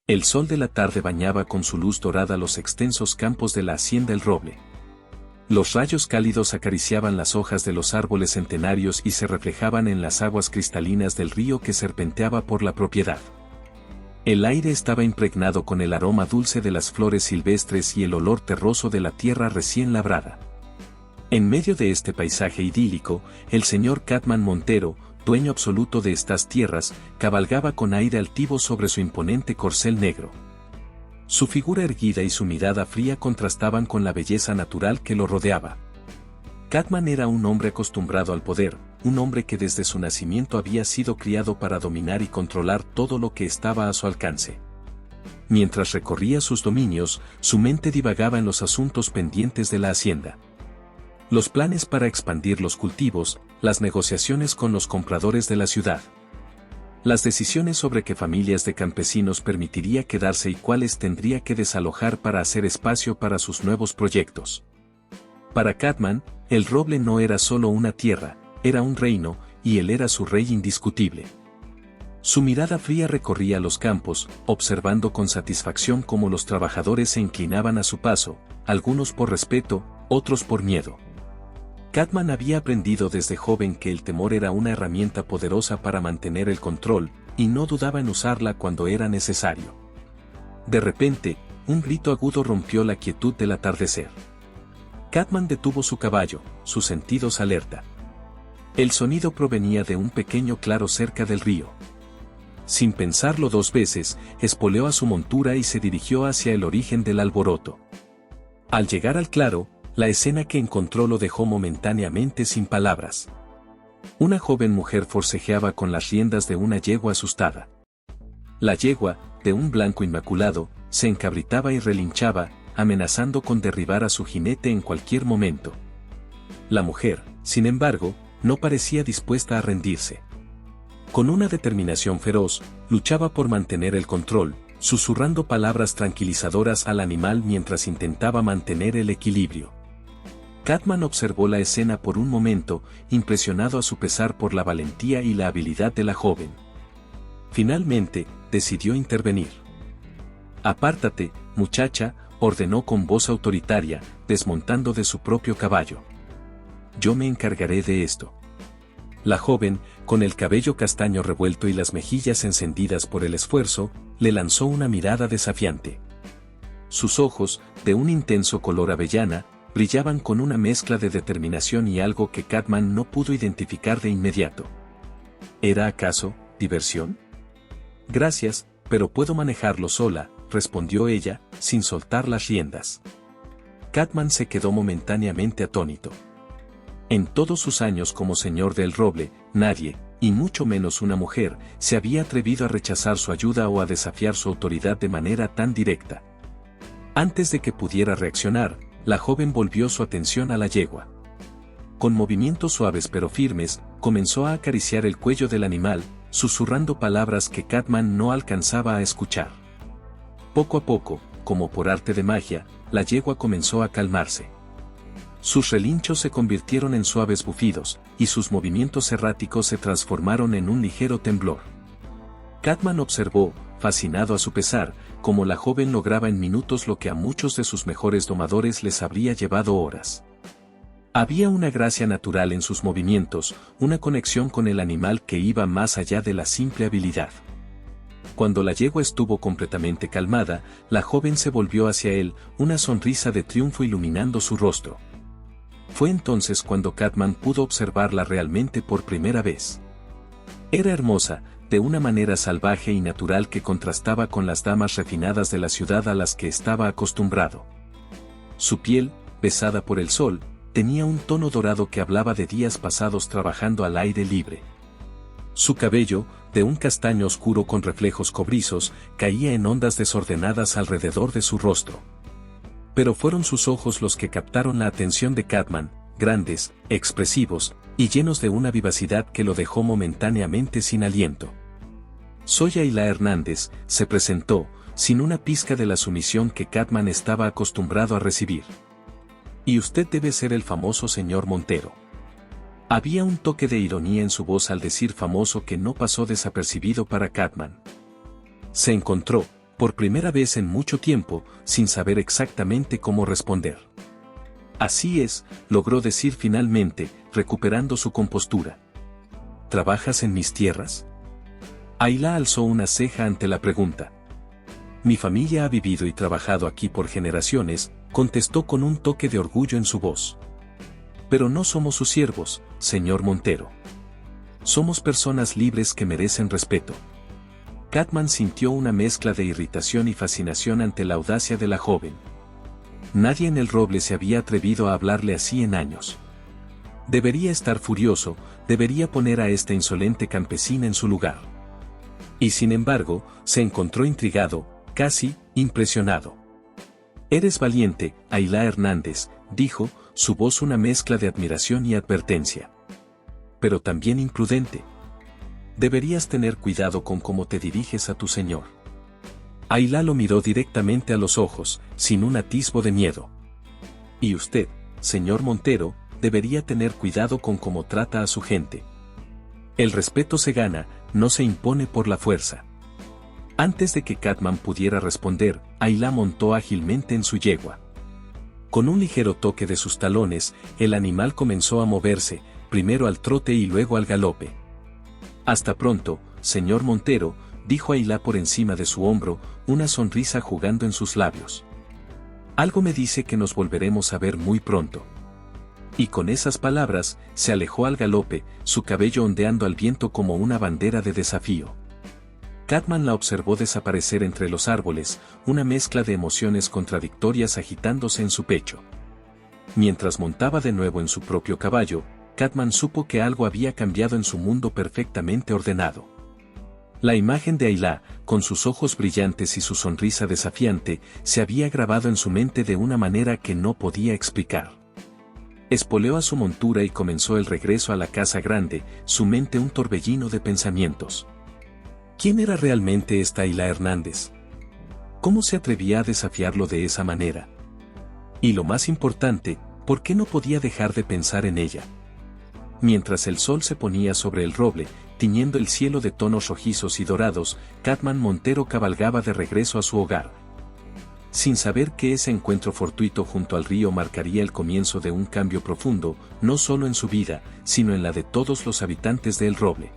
El sol de la tarde bañaba con su luz dorada los extensos campos de la hacienda El Roble. Los rayos cálidos acariciaban las hojas de los árboles centenarios y se reflejaban en las aguas cristalinas del río que serpenteaba por la propiedad. El aire estaba impregnado con el aroma dulce de las flores silvestres y el olor terroso de la tierra recién labrada. En medio de este paisaje idílico, el señor Catman Montero, dueño absoluto de estas tierras, cabalgaba con aire altivo sobre su imponente corcel negro. Su figura erguida y su mirada fría contrastaban con la belleza natural que lo rodeaba. Catman era un hombre acostumbrado al poder, un hombre que desde su nacimiento había sido criado para dominar y controlar todo lo que estaba a su alcance. Mientras recorría sus dominios, su mente divagaba en los asuntos pendientes de la hacienda. Los planes para expandir los cultivos, las negociaciones con los compradores de la ciudad. Las decisiones sobre qué familias de campesinos permitiría quedarse y cuáles tendría que desalojar para hacer espacio para sus nuevos proyectos. Para Catman, El Roble no era solo una tierra, era un reino, y él era su rey indiscutible. Su mirada fría recorría los campos, observando con satisfacción cómo los trabajadores se inclinaban a su paso, algunos por respeto, otros por miedo. Catman había aprendido desde joven que el temor era una herramienta poderosa para mantener el control, y no dudaba en usarla cuando era necesario. De repente, un grito agudo rompió la quietud del atardecer. Catman detuvo su caballo, sus sentidos alerta. El sonido provenía de un pequeño claro cerca del río. Sin pensarlo dos veces, espoleó a su montura y se dirigió hacia el origen del alboroto. Al llegar al claro, la escena que encontró lo dejó momentáneamente sin palabras. Una joven mujer forcejeaba con las riendas de una yegua asustada. La yegua, de un blanco inmaculado, se encabritaba y relinchaba, amenazando con derribar a su jinete en cualquier momento. La mujer, sin embargo, no parecía dispuesta a rendirse. Con una determinación feroz, luchaba por mantener el control, susurrando palabras tranquilizadoras al animal mientras intentaba mantener el equilibrio. Catman observó la escena por un momento, impresionado a su pesar por la valentía y la habilidad de la joven. Finalmente, decidió intervenir. «Apártate, muchacha», ordenó con voz autoritaria, desmontando de su propio caballo. «Yo me encargaré de esto». La joven, con el cabello castaño revuelto y las mejillas encendidas por el esfuerzo, le lanzó una mirada desafiante. Sus ojos, de un intenso color avellana, brillaban con una mezcla de determinación y algo que Catman no pudo identificar de inmediato. ¿Era acaso diversión? «Gracias, pero puedo manejarlo sola», respondió ella, sin soltar las riendas. Catman se quedó momentáneamente atónito. En todos sus años como señor del Roble, nadie, y mucho menos una mujer, se había atrevido a rechazar su ayuda o a desafiar su autoridad de manera tan directa. Antes de que pudiera reaccionar, la joven volvió su atención a la yegua. Con movimientos suaves pero firmes, comenzó a acariciar el cuello del animal, susurrando palabras que Catman no alcanzaba a escuchar. Poco a poco, como por arte de magia, la yegua comenzó a calmarse. Sus relinchos se convirtieron en suaves bufidos, y sus movimientos erráticos se transformaron en un ligero temblor. Catman observó, fascinado a su pesar, cómo la joven lograba en minutos lo que a muchos de sus mejores domadores les habría llevado horas. Había una gracia natural en sus movimientos, una conexión con el animal que iba más allá de la simple habilidad. Cuando la yegua estuvo completamente calmada, la joven se volvió hacia él, una sonrisa de triunfo iluminando su rostro. Fue entonces cuando Catman pudo observarla realmente por primera vez. Era hermosa, de una manera salvaje y natural que contrastaba con las damas refinadas de la ciudad a las que estaba acostumbrado. Su piel, besada por el sol, tenía un tono dorado que hablaba de días pasados trabajando al aire libre. Su cabello, de un castaño oscuro con reflejos cobrizos, caía en ondas desordenadas alrededor de su rostro. Pero fueron sus ojos los que captaron la atención de Catman, grandes, expresivos, y llenos de una vivacidad que lo dejó momentáneamente sin aliento. «Soy Ayla Hernández», se presentó, sin una pizca de la sumisión que Catman estaba acostumbrado a recibir. «Y usted debe ser el famoso señor Montero». Había un toque de ironía en su voz al decir famoso que no pasó desapercibido para Catman. Se encontró, por primera vez en mucho tiempo, sin saber exactamente cómo responder. Así es, logró decir finalmente, recuperando su compostura. ¿Trabajas en mis tierras? Ayla alzó una ceja ante la pregunta. Mi familia ha vivido y trabajado aquí por generaciones, contestó con un toque de orgullo en su voz. Pero no somos sus siervos, señor Montero. Somos personas libres que merecen respeto. Catman sintió una mezcla de irritación y fascinación ante la audacia de la joven. Nadie en el roble se había atrevido a hablarle así en años. Debería estar furioso, debería poner a esta insolente campesina en su lugar. Y sin embargo, se encontró intrigado, casi impresionado. Eres valiente, Ayla Hernández, dijo, su voz una mezcla de admiración y advertencia. Pero también imprudente. Deberías tener cuidado con cómo te diriges a tu señor. Ayla lo miró directamente a los ojos, sin un atisbo de miedo. Y usted, señor Montero, debería tener cuidado con cómo trata a su gente. El respeto se gana, no se impone por la fuerza. Antes de que Catman pudiera responder, Ayla montó ágilmente en su yegua. Con un ligero toque de sus talones, el animal comenzó a moverse, primero al trote y luego al galope. Hasta pronto, señor Montero, dijo Ayla por encima de su hombro, una sonrisa jugando en sus labios. Algo me dice que nos volveremos a ver muy pronto. Y con esas palabras, se alejó al galope, su cabello ondeando al viento como una bandera de desafío. Catman la observó desaparecer entre los árboles, una mezcla de emociones contradictorias agitándose en su pecho. Mientras montaba de nuevo en su propio caballo, Catman supo que algo había cambiado en su mundo perfectamente ordenado. La imagen de Ayla, con sus ojos brillantes y su sonrisa desafiante, se había grabado en su mente de una manera que no podía explicar. Espoleó a su montura y comenzó el regreso a la casa grande, su mente un torbellino de pensamientos. ¿Quién era realmente esta Ayla Hernández? ¿Cómo se atrevía a desafiarlo de esa manera? Y lo más importante, ¿por qué no podía dejar de pensar en ella? Mientras el sol se ponía sobre el roble, tiñendo el cielo de tonos rojizos y dorados, Catman Montero cabalgaba de regreso a su hogar. Sin saber que ese encuentro fortuito junto al río marcaría el comienzo de un cambio profundo, no solo en su vida, sino en la de todos los habitantes de El Roble.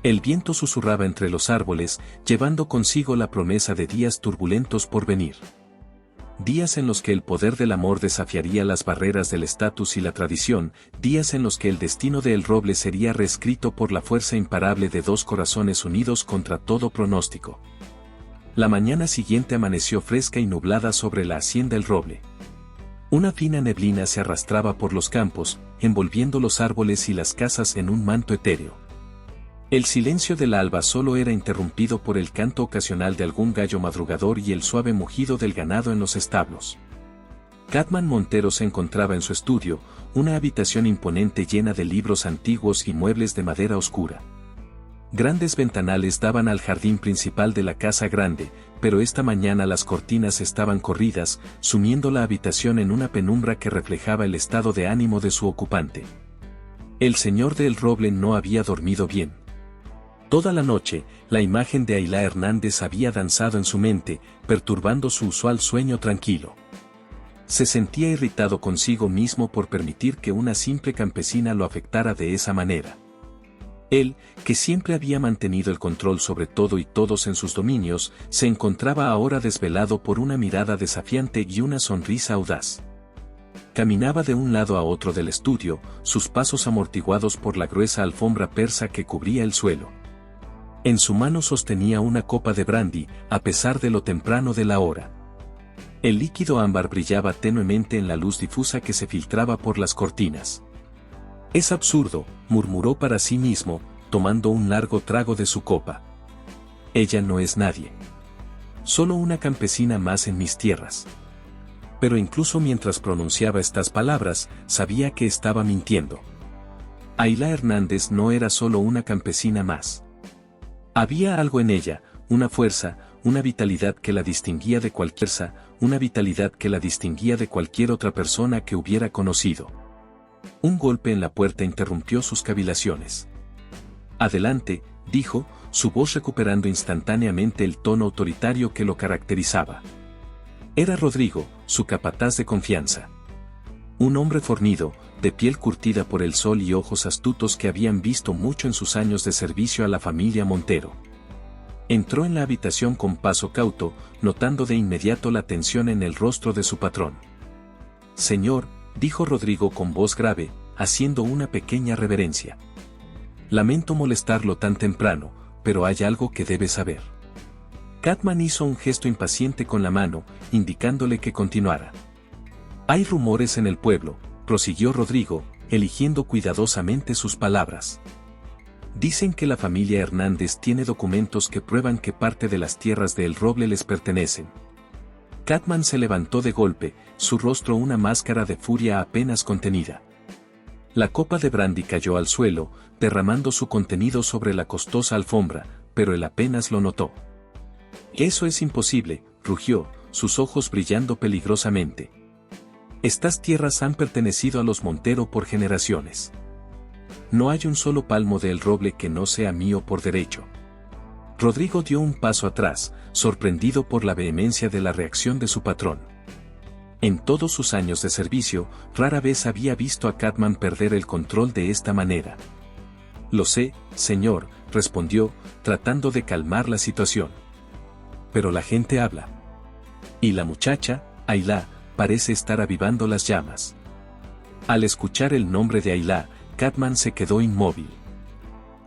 El viento susurraba entre los árboles, llevando consigo la promesa de días turbulentos por venir. Días en los que el poder del amor desafiaría las barreras del estatus y la tradición, días en los que el destino de El Roble sería reescrito por la fuerza imparable de dos corazones unidos contra todo pronóstico. La mañana siguiente amaneció fresca y nublada sobre la hacienda El Roble. Una fina neblina se arrastraba por los campos, envolviendo los árboles y las casas en un manto etéreo. El silencio del alba solo era interrumpido por el canto ocasional de algún gallo madrugador y el suave mugido del ganado en los establos. Catman Montero se encontraba en su estudio, una habitación imponente llena de libros antiguos y muebles de madera oscura. Grandes ventanales daban al jardín principal de la casa grande, pero esta mañana las cortinas estaban corridas, sumiendo la habitación en una penumbra que reflejaba el estado de ánimo de su ocupante. El señor de El Roble no había dormido bien. Toda la noche, la imagen de Ayla Hernández había danzado en su mente, perturbando su usual sueño tranquilo. Se sentía irritado consigo mismo por permitir que una simple campesina lo afectara de esa manera. Él, que siempre había mantenido el control sobre todo y todos en sus dominios, se encontraba ahora desvelado por una mirada desafiante y una sonrisa audaz. Caminaba de un lado a otro del estudio, sus pasos amortiguados por la gruesa alfombra persa que cubría el suelo. En su mano sostenía una copa de brandy, a pesar de lo temprano de la hora. El líquido ámbar brillaba tenuemente en la luz difusa que se filtraba por las cortinas. Es absurdo, murmuró para sí mismo, tomando un largo trago de su copa. Ella no es nadie. Solo una campesina más en mis tierras. Pero incluso mientras pronunciaba estas palabras, sabía que estaba mintiendo. Ayla Hernández no era solo una campesina más. Había algo en ella, una fuerza, una vitalidad que la distinguía de cualquier otra persona que hubiera conocido. Un golpe en la puerta interrumpió sus cavilaciones. Adelante, dijo, su voz recuperando instantáneamente el tono autoritario que lo caracterizaba. Era Rodrigo, su capataz de confianza. Un hombre fornido, de piel curtida por el sol y ojos astutos que habían visto mucho en sus años de servicio a la familia Montero. Entró en la habitación con paso cauto, notando de inmediato la tensión en el rostro de su patrón. «Señor», dijo Rodrigo con voz grave, haciendo una pequeña reverencia. «Lamento molestarlo tan temprano, pero hay algo que debe saber». Catman hizo un gesto impaciente con la mano, indicándole que continuara. «Hay rumores en el pueblo», prosiguió Rodrigo, eligiendo cuidadosamente sus palabras. «Dicen que la familia Hernández tiene documentos que prueban que parte de las tierras de El Roble les pertenecen». Catman se levantó de golpe, su rostro una máscara de furia apenas contenida. La copa de brandy cayó al suelo, derramando su contenido sobre la costosa alfombra, pero él apenas lo notó. «Eso es imposible», rugió, sus ojos brillando peligrosamente. «Estas tierras han pertenecido a los Montero por generaciones. No hay un solo palmo de El Roble que no sea mío por derecho». Rodrigo dio un paso atrás, sorprendido por la vehemencia de la reacción de su patrón. En todos sus años de servicio, rara vez había visto a Catman perder el control de esta manera. «Lo sé, señor», respondió, tratando de calmar la situación. «Pero la gente habla. Y la muchacha, Ailá, parece estar avivando las llamas». Al escuchar el nombre de Ailá, Catman se quedó inmóvil.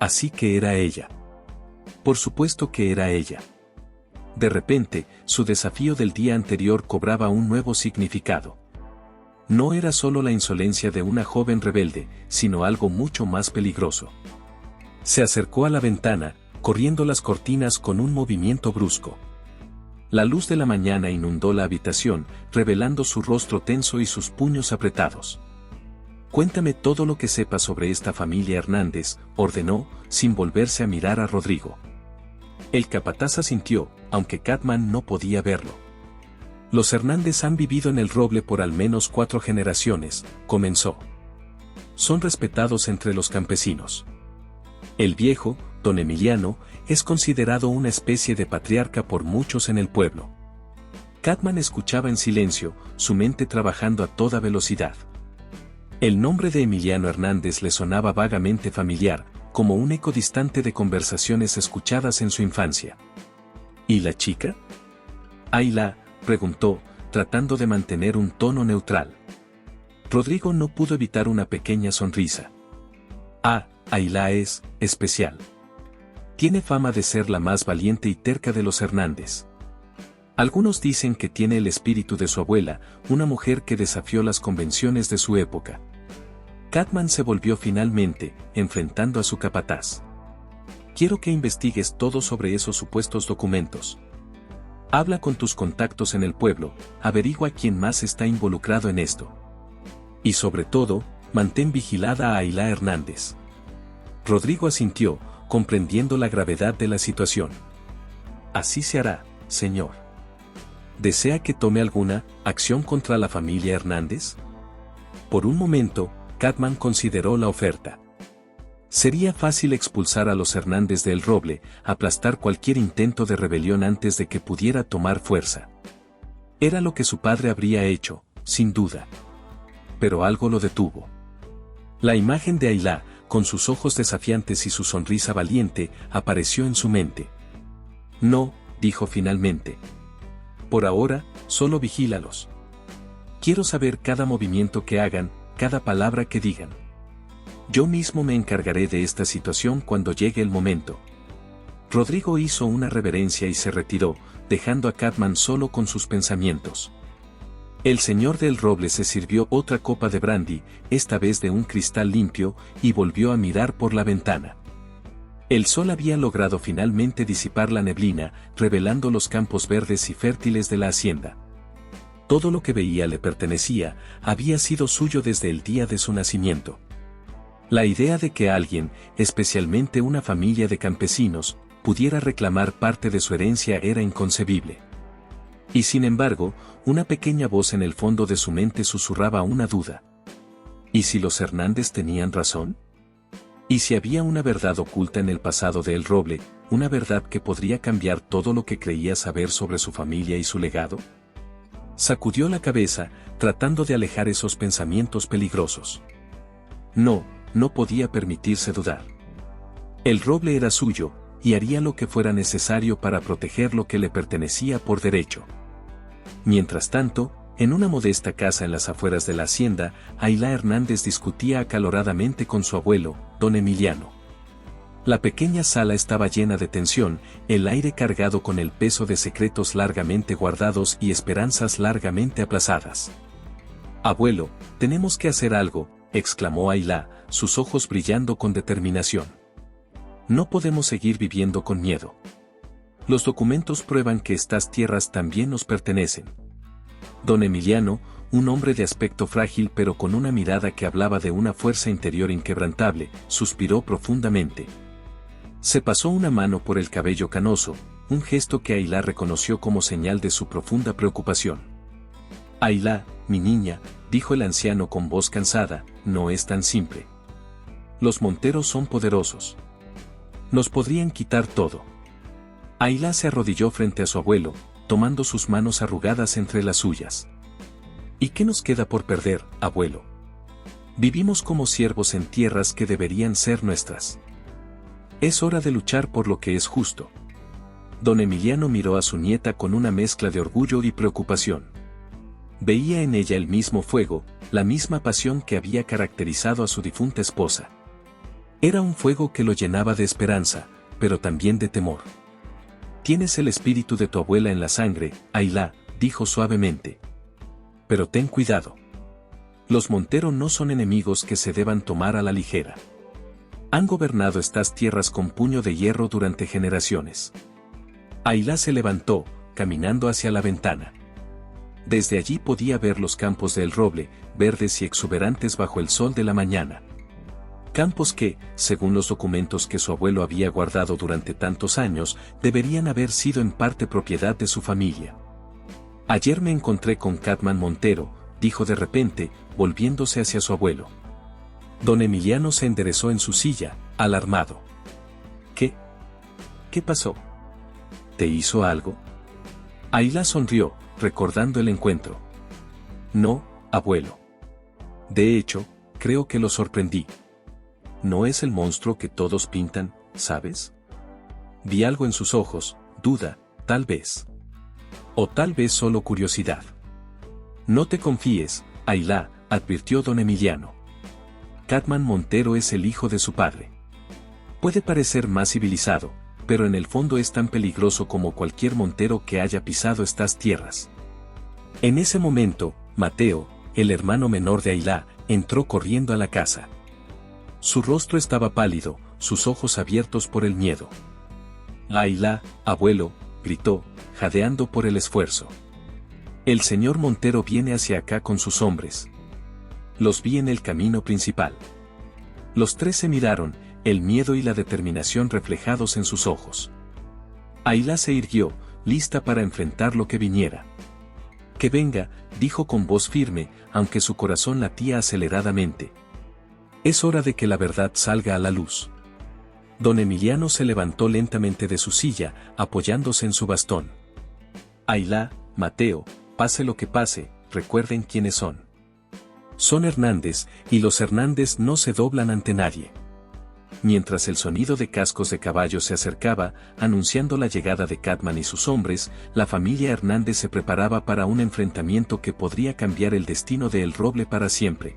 Así que era ella. Por supuesto que era ella. De repente, su desafío del día anterior cobraba un nuevo significado. No era solo la insolencia de una joven rebelde, sino algo mucho más peligroso. Se acercó a la ventana, corriendo las cortinas con un movimiento brusco. La luz de la mañana inundó la habitación, revelando su rostro tenso y sus puños apretados. «Cuéntame todo lo que sepas sobre esta familia Hernández», ordenó, sin volverse a mirar a Rodrigo. El capataz asintió, aunque Catman no podía verlo. «Los Hernández han vivido en El Roble por al menos 4 generaciones», comenzó. «Son respetados entre los campesinos. El viejo, don Emiliano, es considerado una especie de patriarca por muchos en el pueblo». Catman escuchaba en silencio, su mente trabajando a toda velocidad. El nombre de Emiliano Hernández le sonaba vagamente familiar, como un eco distante de conversaciones escuchadas en su infancia. ¿Y la chica? Ailá, preguntó, tratando de mantener un tono neutral. Rodrigo no pudo evitar una pequeña sonrisa. «Ah, Ailá es especial. Tiene fama de ser la más valiente y terca de los Hernández. Algunos dicen que tiene el espíritu de su abuela, una mujer que desafió las convenciones de su época». Catman se volvió finalmente, enfrentando a su capataz. «Quiero que investigues todo sobre esos supuestos documentos. Habla con tus contactos en el pueblo, averigua quién más está involucrado en esto. Y sobre todo, mantén vigilada a Ailá Hernández». Rodrigo asintió, comprendiendo la gravedad de la situación. «Así se hará, señor». «¿Desea que tome alguna acción contra la familia Hernández?» Por un momento, Catman consideró la oferta. Sería fácil expulsar a los Hernández de El Roble, aplastar cualquier intento de rebelión antes de que pudiera tomar fuerza. Era lo que su padre habría hecho, sin duda. Pero algo lo detuvo. La imagen de Ailá, con sus ojos desafiantes y su sonrisa valiente, apareció en su mente. «No», dijo finalmente. «Por ahora, solo vigílalos. Quiero saber cada movimiento que hagan, cada palabra que digan. Yo mismo me encargaré de esta situación cuando llegue el momento». Rodrigo hizo una reverencia y se retiró, dejando a Catman solo con sus pensamientos. El señor del Roble se sirvió otra copa de brandy, esta vez de un cristal limpio, y volvió a mirar por la ventana. El sol había logrado finalmente disipar la neblina, revelando los campos verdes y fértiles de la hacienda. Todo lo que veía le pertenecía, había sido suyo desde el día de su nacimiento. La idea de que alguien, especialmente una familia de campesinos, pudiera reclamar parte de su herencia era inconcebible. Y sin embargo, una pequeña voz en el fondo de su mente susurraba una duda. ¿Y si los Hernández tenían razón? Y si había una verdad oculta en el pasado de El Roble, una verdad que podría cambiar todo lo que creía saber sobre su familia y su legado. Sacudió la cabeza, tratando de alejar esos pensamientos peligrosos. No podía permitirse dudar. El Roble era suyo, y haría lo que fuera necesario para proteger lo que le pertenecía por derecho. Mientras tanto, en una modesta casa en las afueras de la hacienda, Aylá Hernández discutía acaloradamente con su abuelo, don Emiliano. La pequeña sala estaba llena de tensión, el aire cargado con el peso de secretos largamente guardados y esperanzas largamente aplazadas. «Abuelo, tenemos que hacer algo», exclamó Aylá, sus ojos brillando con determinación. «No podemos seguir viviendo con miedo. Los documentos prueban que estas tierras también nos pertenecen». Don Emiliano, un hombre de aspecto frágil pero con una mirada que hablaba de una fuerza interior inquebrantable, suspiró profundamente. Se pasó una mano por el cabello canoso, un gesto que Aylá reconoció como señal de su profunda preocupación. «Aylá, mi niña», dijo el anciano con voz cansada, «no es tan simple. Los monteros son poderosos. Nos podrían quitar todo». Aylá se arrodilló frente a su abuelo, tomando sus manos arrugadas entre las suyas. «¿Y qué nos queda por perder, abuelo? Vivimos como siervos en tierras que deberían ser nuestras. Es hora de luchar por lo que es justo». Don Emiliano miró a su nieta con una mezcla de orgullo y preocupación. Veía en ella el mismo fuego, la misma pasión que había caracterizado a su difunta esposa. Era un fuego que lo llenaba de esperanza, pero también de temor. «Tienes el espíritu de tu abuela en la sangre, Aylá», dijo suavemente. «Pero ten cuidado. Los Montero no son enemigos que se deban tomar a la ligera. Han gobernado estas tierras con puño de hierro durante generaciones». Aylá se levantó, caminando hacia la ventana. Desde allí podía ver los campos de El Roble, verdes y exuberantes bajo el sol de la mañana. Campos que, según los documentos que su abuelo había guardado durante tantos años, deberían haber sido en parte propiedad de su familia. «Ayer me encontré con Catman Montero», dijo de repente, volviéndose hacia su abuelo. Don Emiliano se enderezó en su silla, alarmado. «¿Qué? ¿Qué pasó? ¿Te hizo algo?» Aylá sonrió, recordando el encuentro. «No, abuelo. De hecho, creo que lo sorprendí. No es el monstruo que todos pintan, ¿sabes? Vi algo en sus ojos, duda, tal vez. O tal vez solo curiosidad». «No te confíes, Aylá», advirtió don Emiliano. «Catman Montero es el hijo de su padre. Puede parecer más civilizado, pero en el fondo es tan peligroso como cualquier montero que haya pisado estas tierras». En ese momento, Mateo, el hermano menor de Aylá, entró corriendo a la casa. Su rostro estaba pálido, sus ojos abiertos por el miedo. «Aylá, abuelo», gritó, jadeando por el esfuerzo. «El señor Montero viene hacia acá con sus hombres. Los vi en el camino principal». Los tres se miraron, el miedo y la determinación reflejados en sus ojos. Aylá se irguió, lista para enfrentar lo que viniera. «Que venga», dijo con voz firme, aunque su corazón latía aceleradamente. «Es hora de que la verdad salga a la luz». Don Emiliano se levantó lentamente de su silla, apoyándose en su bastón. «Aylá, Mateo, pase lo que pase, recuerden quiénes son. Son Hernández, y los Hernández no se doblan ante nadie». Mientras el sonido de cascos de caballo se acercaba, anunciando la llegada de Catman y sus hombres, la familia Hernández se preparaba para un enfrentamiento que podría cambiar el destino de El Roble para siempre.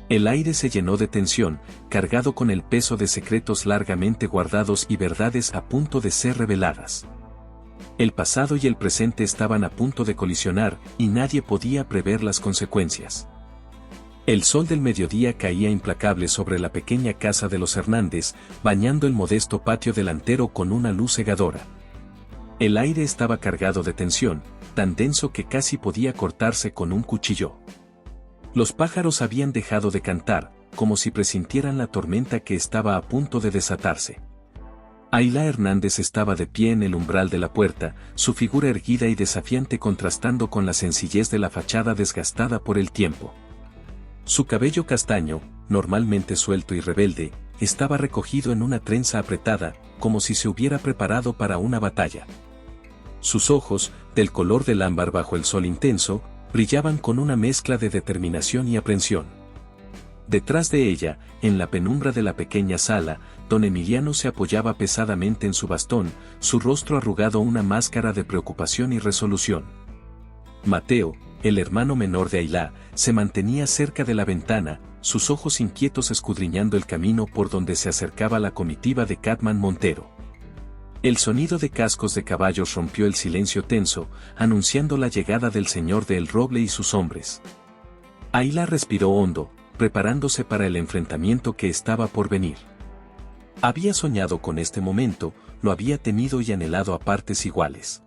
El aire se llenó de tensión, cargado con el peso de secretos largamente guardados y verdades a punto de ser reveladas. El pasado y el presente estaban a punto de colisionar, y nadie podía prever las consecuencias. El sol del mediodía caía implacable sobre la pequeña casa de los Hernández, bañando el modesto patio delantero con una luz cegadora. El aire estaba cargado de tensión, tan denso que casi podía cortarse con un cuchillo. Los pájaros habían dejado de cantar, como si presintieran la tormenta que estaba a punto de desatarse. Aylá Hernández estaba de pie en el umbral de la puerta, su figura erguida y desafiante contrastando con la sencillez de la fachada desgastada por el tiempo. Su cabello castaño, normalmente suelto y rebelde, estaba recogido en una trenza apretada, como si se hubiera preparado para una batalla. Sus ojos, del color del ámbar bajo el sol intenso, brillaban con una mezcla de determinación y aprensión. Detrás de ella, en la penumbra de la pequeña sala, don Emiliano se apoyaba pesadamente en su bastón, su rostro arrugado una máscara de preocupación y resolución. Mateo, el hermano menor de Ailá, se mantenía cerca de la ventana, sus ojos inquietos escudriñando el camino por donde se acercaba la comitiva de Catman Montero. El sonido de cascos de caballos rompió el silencio tenso, anunciando la llegada del señor de El Roble y sus hombres. Ailá respiró hondo, preparándose para el enfrentamiento que estaba por venir. Había soñado con este momento, lo había temido y anhelado a partes iguales.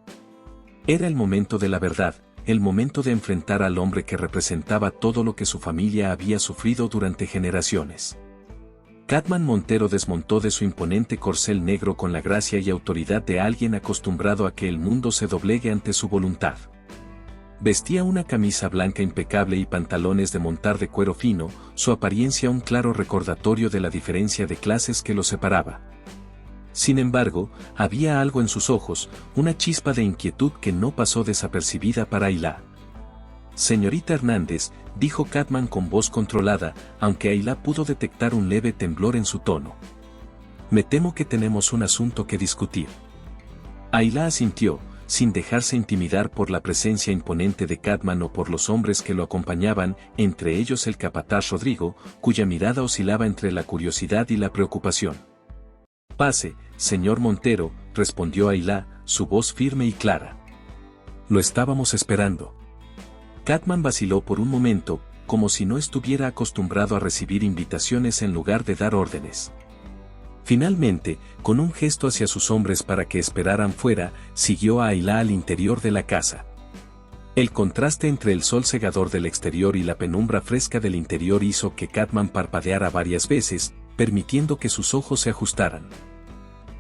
Era el momento de la verdad, el momento de enfrentar al hombre que representaba todo lo que su familia había sufrido durante generaciones. Catman Montero desmontó de su imponente corcel negro con la gracia y autoridad de alguien acostumbrado a que el mundo se doblegue ante su voluntad. Vestía una camisa blanca impecable y pantalones de montar de cuero fino, su apariencia un claro recordatorio de la diferencia de clases que lo separaba. Sin embargo, había algo en sus ojos, una chispa de inquietud que no pasó desapercibida para Ailá. «Señorita Hernández», dijo Catman con voz controlada, aunque Ailá pudo detectar un leve temblor en su tono. «Me temo que tenemos un asunto que discutir». Ailá asintió, sin dejarse intimidar por la presencia imponente de Catman o por los hombres que lo acompañaban, entre ellos el capataz Rodrigo, cuya mirada oscilaba entre la curiosidad y la preocupación. «Pase, señor Montero», respondió Ailá, su voz firme y clara. «Lo estábamos esperando». Catman vaciló por un momento, como si no estuviera acostumbrado a recibir invitaciones en lugar de dar órdenes. Finalmente, con un gesto hacia sus hombres para que esperaran fuera, siguió a Ailá al interior de la casa. El contraste entre el sol cegador del exterior y la penumbra fresca del interior hizo que Catman parpadeara varias veces, permitiendo que sus ojos se ajustaran.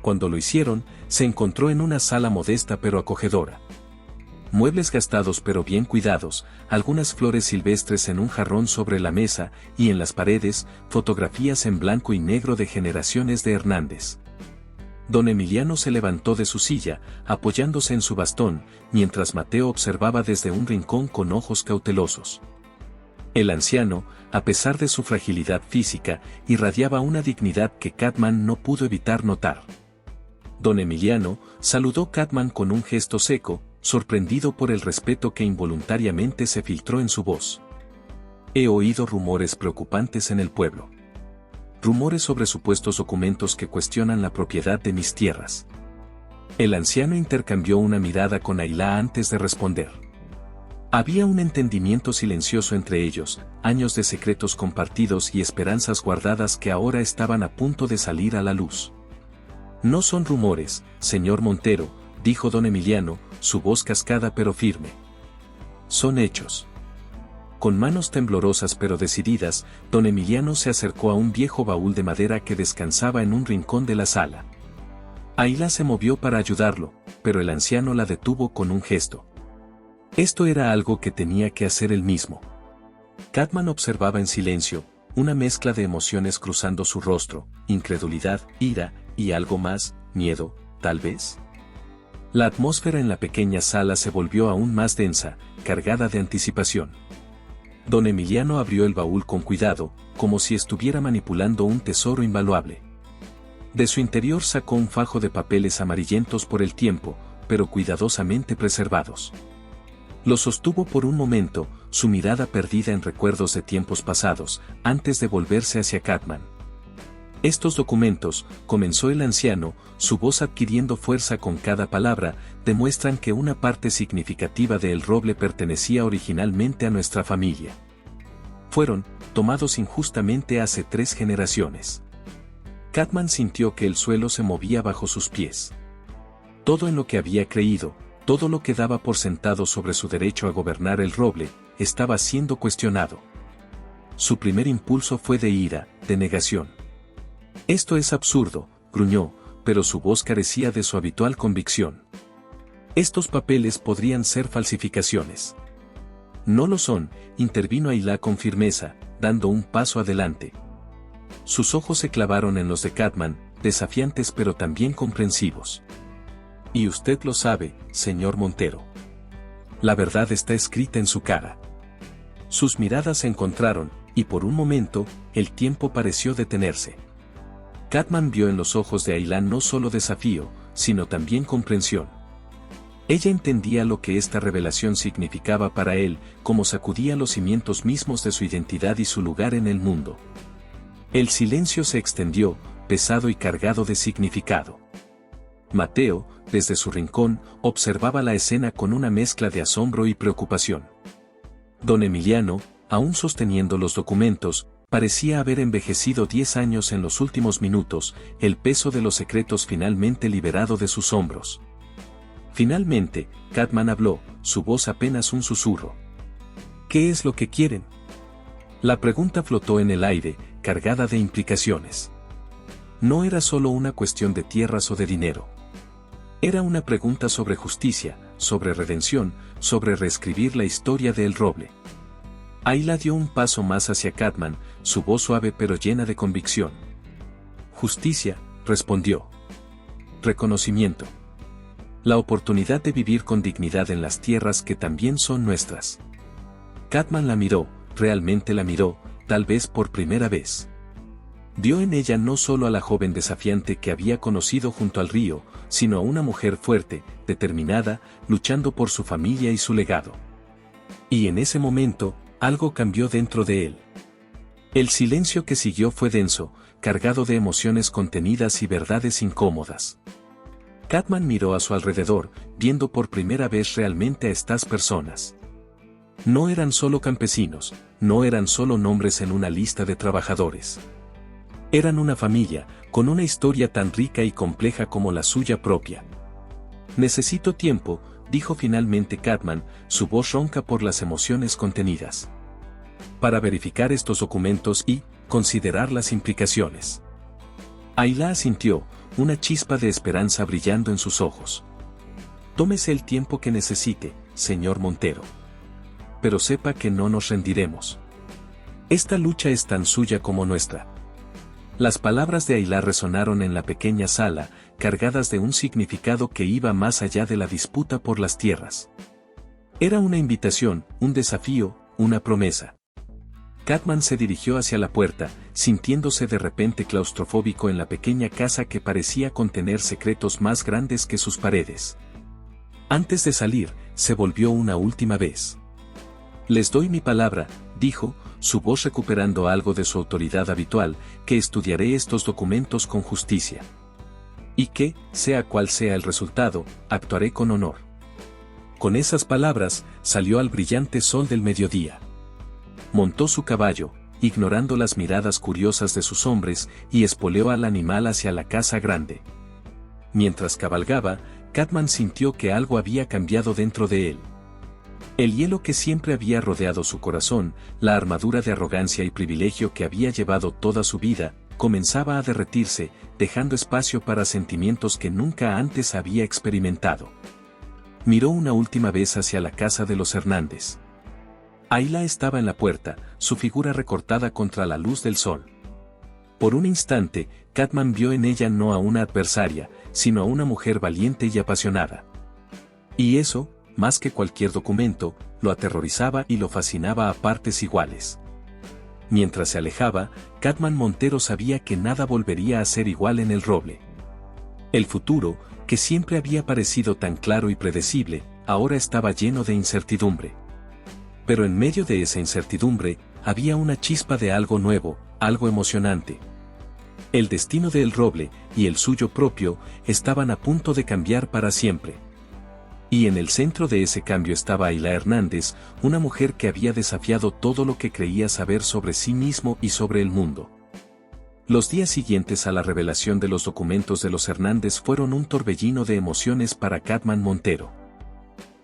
Cuando lo hicieron, se encontró en una sala modesta pero acogedora. Muebles gastados pero bien cuidados, algunas flores silvestres en un jarrón sobre la mesa, y en las paredes, fotografías en blanco y negro de generaciones de Hernández. Don Emiliano se levantó de su silla, apoyándose en su bastón, mientras Mateo observaba desde un rincón con ojos cautelosos. El anciano, a pesar de su fragilidad física, irradiaba una dignidad que Catman no pudo evitar notar. Don Emiliano saludó Catman con un gesto seco, sorprendido por el respeto que involuntariamente se filtró en su voz. «He oído rumores preocupantes en el pueblo. Rumores sobre supuestos documentos que cuestionan la propiedad de mis tierras». El anciano intercambió una mirada con Ailá antes de responder. Había un entendimiento silencioso entre ellos, años de secretos compartidos y esperanzas guardadas que ahora estaban a punto de salir a la luz. «No son rumores, señor Montero», dijo don Emiliano, su voz cascada pero firme. «Son hechos». Con manos temblorosas pero decididas, don Emiliano se acercó a un viejo baúl de madera que descansaba en un rincón de la sala. Ailá se movió para ayudarlo, pero el anciano la detuvo con un gesto. Esto era algo que tenía que hacer él mismo. Catman observaba en silencio, una mezcla de emociones cruzando su rostro, incredulidad, ira, y algo más, miedo, tal vez. La atmósfera en la pequeña sala se volvió aún más densa, cargada de anticipación. Don Emiliano abrió el baúl con cuidado, como si estuviera manipulando un tesoro invaluable. De su interior sacó un fajo de papeles amarillentos por el tiempo, pero cuidadosamente preservados. Lo sostuvo por un momento, su mirada perdida en recuerdos de tiempos pasados, antes de volverse hacia Catman. «Estos documentos», comenzó el anciano, su voz adquiriendo fuerza con cada palabra, «demuestran que una parte significativa de El Roble pertenecía originalmente a nuestra familia. Fueron tomados injustamente hace 3 generaciones». Catman sintió que el suelo se movía bajo sus pies. Todo en lo que había creído, todo lo que daba por sentado sobre su derecho a gobernar El Roble, estaba siendo cuestionado. Su primer impulso fue de ira, de negación. «Esto es absurdo», gruñó, pero su voz carecía de su habitual convicción. «Estos papeles podrían ser falsificaciones». «No lo son», intervino Ailá con firmeza, dando un paso adelante. Sus ojos se clavaron en los de Catman, desafiantes pero también comprensivos. Y usted lo sabe, señor Montero. La verdad está escrita en su cara. Sus miradas se encontraron, y por un momento, el tiempo pareció detenerse. Catman vio en los ojos de Ayla no solo desafío, sino también comprensión. Ella entendía lo que esta revelación significaba para él, como sacudía los cimientos mismos de su identidad y su lugar en el mundo. El silencio se extendió, pesado y cargado de significado. Mateo, desde su rincón, observaba la escena con una mezcla de asombro y preocupación. Don Emiliano, aún sosteniendo los documentos, parecía haber envejecido 10 años en los últimos minutos, el peso de los secretos finalmente liberado de sus hombros. Finalmente, Catman habló, su voz apenas un susurro. ¿Qué es lo que quieren? La pregunta flotó en el aire, cargada de implicaciones. No era solo una cuestión de tierras o de dinero. Era una pregunta sobre justicia, sobre redención, sobre reescribir la historia de El Roble. Ayla dio un paso más hacia Catman, su voz suave pero llena de convicción. Justicia, respondió. Reconocimiento. La oportunidad de vivir con dignidad en las tierras que también son nuestras. Catman la miró, realmente la miró, tal vez por primera vez. Vio en ella no solo a la joven desafiante que había conocido junto al río, sino a una mujer fuerte, determinada, luchando por su familia y su legado. Y en ese momento, algo cambió dentro de él. El silencio que siguió fue denso, cargado de emociones contenidas y verdades incómodas. Catman miró a su alrededor, viendo por primera vez realmente a estas personas. No eran solo campesinos, no eran solo nombres en una lista de trabajadores. Eran una familia, con una historia tan rica y compleja como la suya propia. Necesito tiempo, dijo finalmente Catman, su voz ronca por las emociones contenidas. Para verificar estos documentos y considerar las implicaciones. Ayla asintió, una chispa de esperanza brillando en sus ojos. Tómese el tiempo que necesite, señor Montero. Pero sepa que no nos rendiremos. Esta lucha es tan suya como nuestra. Las palabras de Ayla resonaron en la pequeña sala, cargadas de un significado que iba más allá de la disputa por las tierras. Era una invitación, un desafío, una promesa. Catman se dirigió hacia la puerta, sintiéndose de repente claustrofóbico en la pequeña casa que parecía contener secretos más grandes que sus paredes. Antes de salir, se volvió una última vez. Les doy mi palabra, dijo, su voz recuperando algo de su autoridad habitual, que estudiaré estos documentos con justicia. Y que, sea cual sea el resultado, actuaré con honor. Con esas palabras, salió al brillante sol del mediodía. Montó su caballo, ignorando las miradas curiosas de sus hombres, y espoleó al animal hacia la casa grande. Mientras cabalgaba, Catman sintió que algo había cambiado dentro de él. El hielo que siempre había rodeado su corazón, la armadura de arrogancia y privilegio que había llevado toda su vida, comenzaba a derretirse, dejando espacio para sentimientos que nunca antes había experimentado. Miró una última vez hacia la casa de los Hernández. Ayla estaba en la puerta, su figura recortada contra la luz del sol. Por un instante, Catman vio en ella no a una adversaria, sino a una mujer valiente y apasionada. Y eso, más que cualquier documento, lo aterrorizaba y lo fascinaba a partes iguales. Mientras se alejaba, Catman Montero sabía que nada volvería a ser igual en El Roble. El futuro, que siempre había parecido tan claro y predecible, ahora estaba lleno de incertidumbre. Pero en medio de esa incertidumbre, había una chispa de algo nuevo, algo emocionante. El destino de El Roble, y el suyo propio, estaban a punto de cambiar para siempre. Y en el centro de ese cambio estaba Ayla Hernández, una mujer que había desafiado todo lo que creía saber sobre sí mismo y sobre el mundo. Los días siguientes a la revelación de los documentos de los Hernández fueron un torbellino de emociones para Catman Montero.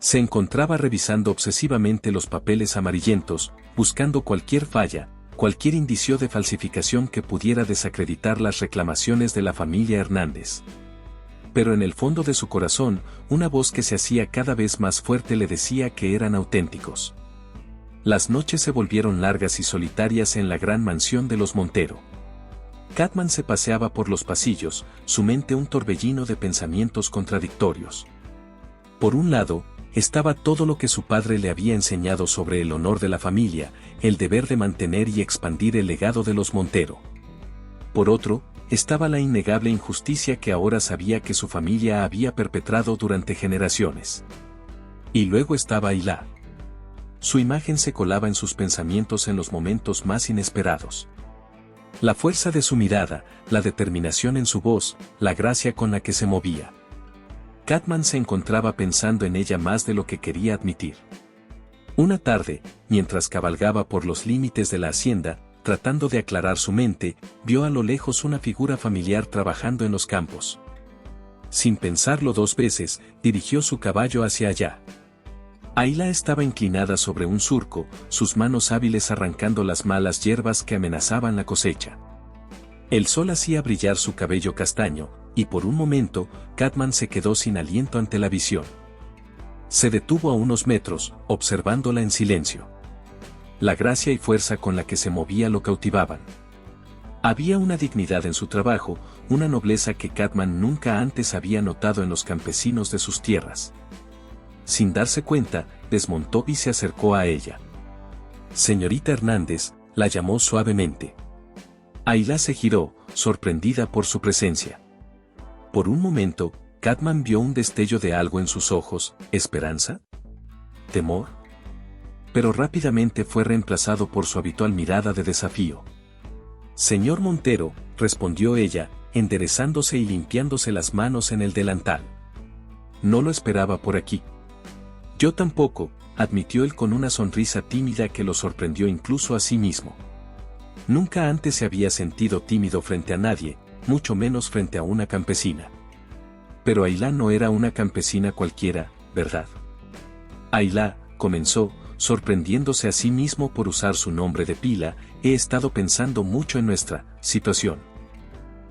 Se encontraba revisando obsesivamente los papeles amarillentos, buscando cualquier falla, cualquier indicio de falsificación que pudiera desacreditar las reclamaciones de la familia Hernández. Pero en el fondo de su corazón, una voz que se hacía cada vez más fuerte le decía que eran auténticos. Las noches se volvieron largas y solitarias en la gran mansión de los Montero. Catman se paseaba por los pasillos, su mente un torbellino de pensamientos contradictorios. Por un lado, estaba todo lo que su padre le había enseñado sobre el honor de la familia, el deber de mantener y expandir el legado de los Montero. Por otro, estaba la innegable injusticia que ahora sabía que su familia había perpetrado durante generaciones. Y luego estaba Ayla. Su imagen se colaba en sus pensamientos en los momentos más inesperados. La fuerza de su mirada, la determinación en su voz, la gracia con la que se movía. Catman se encontraba pensando en ella más de lo que quería admitir. Una tarde, mientras cabalgaba por los límites de la hacienda, tratando de aclarar su mente, vio a lo lejos una figura familiar trabajando en los campos. Sin pensarlo dos veces, dirigió su caballo hacia allá. Ayla estaba inclinada sobre un surco, sus manos hábiles arrancando las malas hierbas que amenazaban la cosecha. El sol hacía brillar su cabello castaño, y por un momento, Catman se quedó sin aliento ante la visión. Se detuvo a unos metros, observándola en silencio. La gracia y fuerza con la que se movía lo cautivaban. Había una dignidad en su trabajo, una nobleza que Catman nunca antes había notado en los campesinos de sus tierras. Sin darse cuenta, desmontó y se acercó a ella. «Señorita Hernández», la llamó suavemente. Ayla se giró, sorprendida por su presencia. Por un momento, Catman vio un destello de algo en sus ojos, ¿esperanza? ¿Temor? Pero rápidamente fue reemplazado por su habitual mirada de desafío. «Señor Montero», respondió ella, enderezándose y limpiándose las manos en el delantal. «No lo esperaba por aquí». «Yo tampoco», admitió él con una sonrisa tímida que lo sorprendió incluso a sí mismo. Nunca antes se había sentido tímido frente a nadie, mucho menos frente a una campesina. Pero Ayla no era una campesina cualquiera, ¿verdad? «Ayla», comenzó, sorprendiéndose a sí mismo por usar su nombre de pila, «he estado pensando mucho en nuestra situación».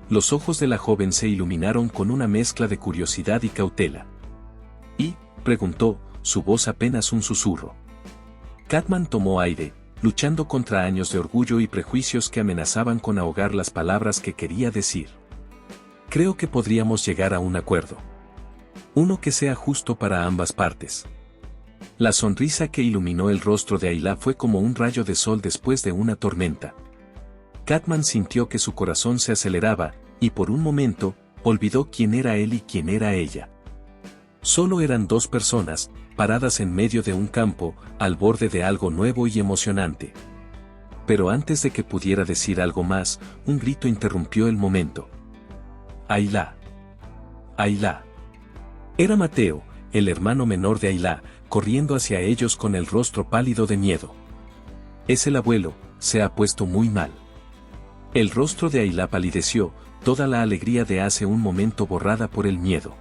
Los ojos de la joven se iluminaron con una mezcla de curiosidad y cautela. «¿Y?», preguntó, su voz apenas un susurro. Catman tomó aire, luchando contra años de orgullo y prejuicios que amenazaban con ahogar las palabras que quería decir. «Creo que podríamos llegar a un acuerdo. Uno que sea justo para ambas partes». La sonrisa que iluminó el rostro de Ayla fue como un rayo de sol después de una tormenta. Catman sintió que su corazón se aceleraba, y por un momento, olvidó quién era él y quién era ella. Solo eran dos personas, paradas en medio de un campo, al borde de algo nuevo y emocionante. Pero antes de que pudiera decir algo más, un grito interrumpió el momento. «Ayla. Ayla». Era Mateo, el hermano menor de Ayla, corriendo hacia ellos con el rostro pálido de miedo. «Es el abuelo, se ha puesto muy mal». El rostro de Ayla palideció, toda la alegría de hace un momento borrada por el miedo.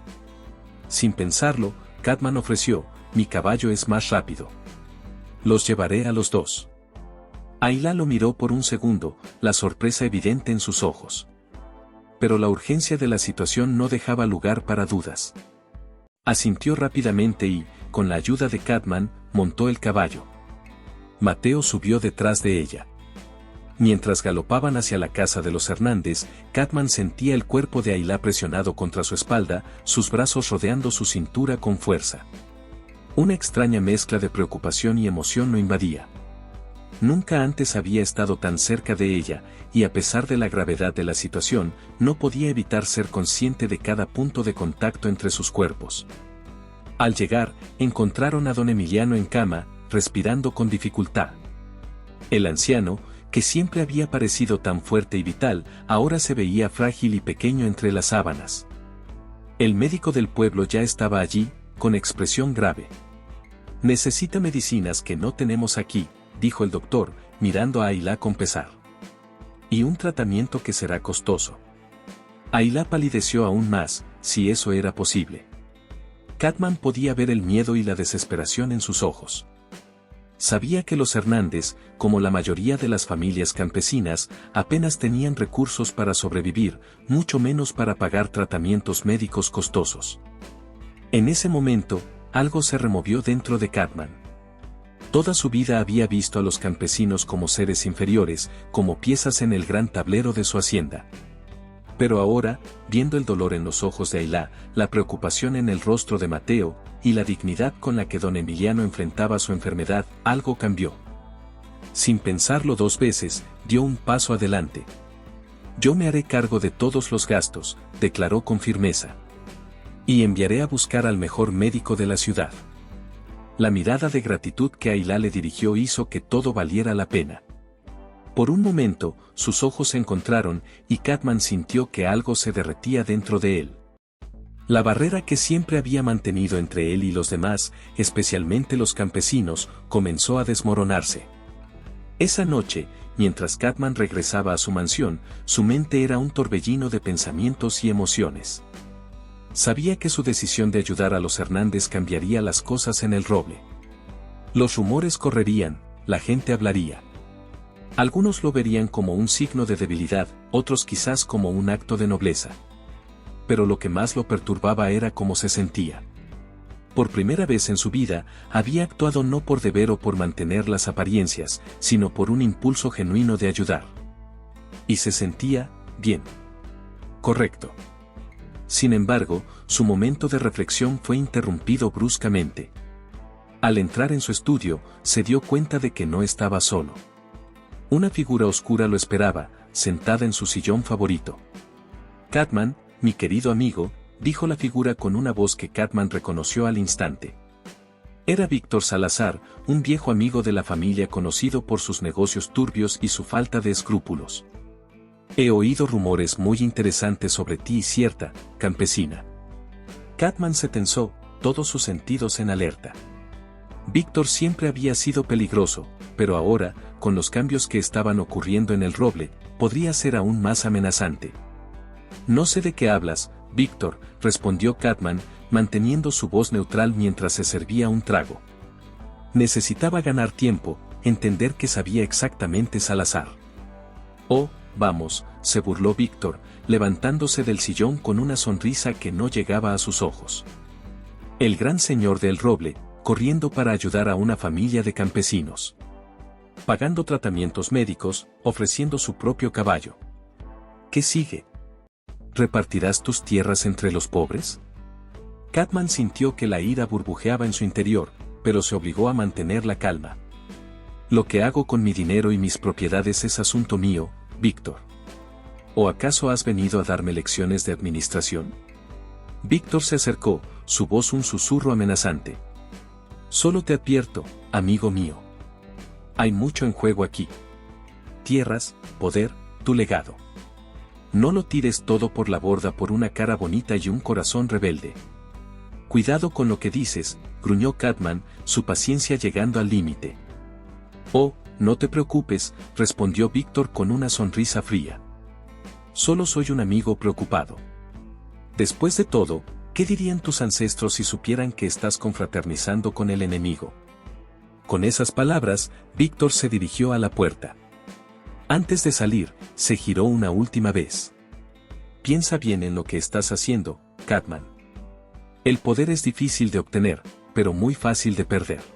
Sin pensarlo, Catman ofreció, «Mi caballo es más rápido. Los llevaré a los dos». Ayla lo miró por un segundo, la sorpresa evidente en sus ojos. Pero la urgencia de la situación no dejaba lugar para dudas. Asintió rápidamente y, con la ayuda de Catman, montó el caballo. Mateo subió detrás de ella. Mientras galopaban hacia la casa de los Hernández, Catman sentía el cuerpo de Ayla presionado contra su espalda, sus brazos rodeando su cintura con fuerza. Una extraña mezcla de preocupación y emoción lo invadía. Nunca antes había estado tan cerca de ella, y a pesar de la gravedad de la situación, no podía evitar ser consciente de cada punto de contacto entre sus cuerpos. Al llegar, encontraron a don Emiliano en cama, respirando con dificultad. El anciano, que siempre había parecido tan fuerte y vital, ahora se veía frágil y pequeño entre las sábanas. El médico del pueblo ya estaba allí, con expresión grave. «Necesita medicinas que no tenemos aquí», dijo el doctor, mirando a Ayla con pesar. «Y un tratamiento que será costoso». Ayla palideció aún más, si eso era posible. Catman podía ver el miedo y la desesperación en sus ojos. Sabía que los Hernández, como la mayoría de las familias campesinas, apenas tenían recursos para sobrevivir, mucho menos para pagar tratamientos médicos costosos. En ese momento, algo se removió dentro de Catman. Toda su vida había visto a los campesinos como seres inferiores, como piezas en el gran tablero de su hacienda. Pero ahora, viendo el dolor en los ojos de Ailá, la preocupación en el rostro de Mateo, y la dignidad con la que don Emiliano enfrentaba su enfermedad, algo cambió. Sin pensarlo dos veces, dio un paso adelante. «Yo me haré cargo de todos los gastos», declaró con firmeza. «Y enviaré a buscar al mejor médico de la ciudad». La mirada de gratitud que Ailá le dirigió hizo que todo valiera la pena. Por un momento, sus ojos se encontraron, y Catman sintió que algo se derretía dentro de él. La barrera que siempre había mantenido entre él y los demás, especialmente los campesinos, comenzó a desmoronarse. Esa noche, mientras Catman regresaba a su mansión, su mente era un torbellino de pensamientos y emociones. Sabía que su decisión de ayudar a los Hernández cambiaría las cosas en el Roble. Los rumores correrían, la gente hablaría. Algunos lo verían como un signo de debilidad, otros quizás como un acto de nobleza. Pero lo que más lo perturbaba era cómo se sentía. Por primera vez en su vida, había actuado no por deber o por mantener las apariencias, sino por un impulso genuino de ayudar. Y se sentía bien. Correcto. Sin embargo, su momento de reflexión fue interrumpido bruscamente. Al entrar en su estudio, se dio cuenta de que no estaba solo. Una figura oscura lo esperaba, sentada en su sillón favorito. «Catman, mi querido amigo», dijo la figura con una voz que Catman reconoció al instante. Era Víctor Salazar, un viejo amigo de la familia conocido por sus negocios turbios y su falta de escrúpulos. «He oído rumores muy interesantes sobre ti y cierta, campesina». Catman se tensó, todos sus sentidos en alerta. Víctor siempre había sido peligroso, pero ahora, con los cambios que estaban ocurriendo en el Roble, podría ser aún más amenazante. «No sé de qué hablas, Víctor», respondió Catman, manteniendo su voz neutral mientras se servía un trago. Necesitaba ganar tiempo, entender qué sabía exactamente Salazar. «Oh, vamos», se burló Víctor, levantándose del sillón con una sonrisa que no llegaba a sus ojos. El gran señor del Roble, corriendo para ayudar a una familia de campesinos. Pagando tratamientos médicos, ofreciendo su propio caballo. ¿Qué sigue? ¿Repartirás tus tierras entre los pobres? Catman sintió que la ira burbujeaba en su interior, pero se obligó a mantener la calma. «Lo que hago con mi dinero y mis propiedades es asunto mío, Víctor. ¿O acaso has venido a darme lecciones de administración?» Víctor se acercó, su voz un susurro amenazante. «Solo te advierto, amigo mío. Hay mucho en juego aquí. Tierras, poder, tu legado. No lo tires todo por la borda por una cara bonita y un corazón rebelde». «Cuidado con lo que dices», gruñó Catman, su paciencia llegando al límite. «Oh, no te preocupes», respondió Víctor con una sonrisa fría. «Solo soy un amigo preocupado. Después de todo, ¿qué dirían tus ancestros si supieran que estás confraternizando con el enemigo?» Con esas palabras, Víctor se dirigió a la puerta. Antes de salir, se giró una última vez. «Piensa bien en lo que estás haciendo, Catman. El poder es difícil de obtener, pero muy fácil de perder».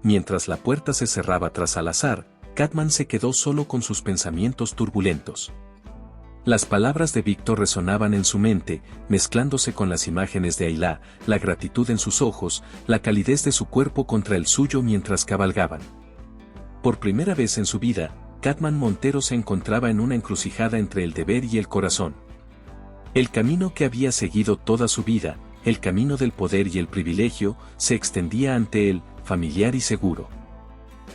Mientras la puerta se cerraba tras Salazar, Catman se quedó solo con sus pensamientos turbulentos. Las palabras de Víctor resonaban en su mente, mezclándose con las imágenes de Ailá, la gratitud en sus ojos, la calidez de su cuerpo contra el suyo mientras cabalgaban. Por primera vez en su vida, Catman Montero se encontraba en una encrucijada entre el deber y el corazón. El camino que había seguido toda su vida, el camino del poder y el privilegio, se extendía ante él, familiar y seguro.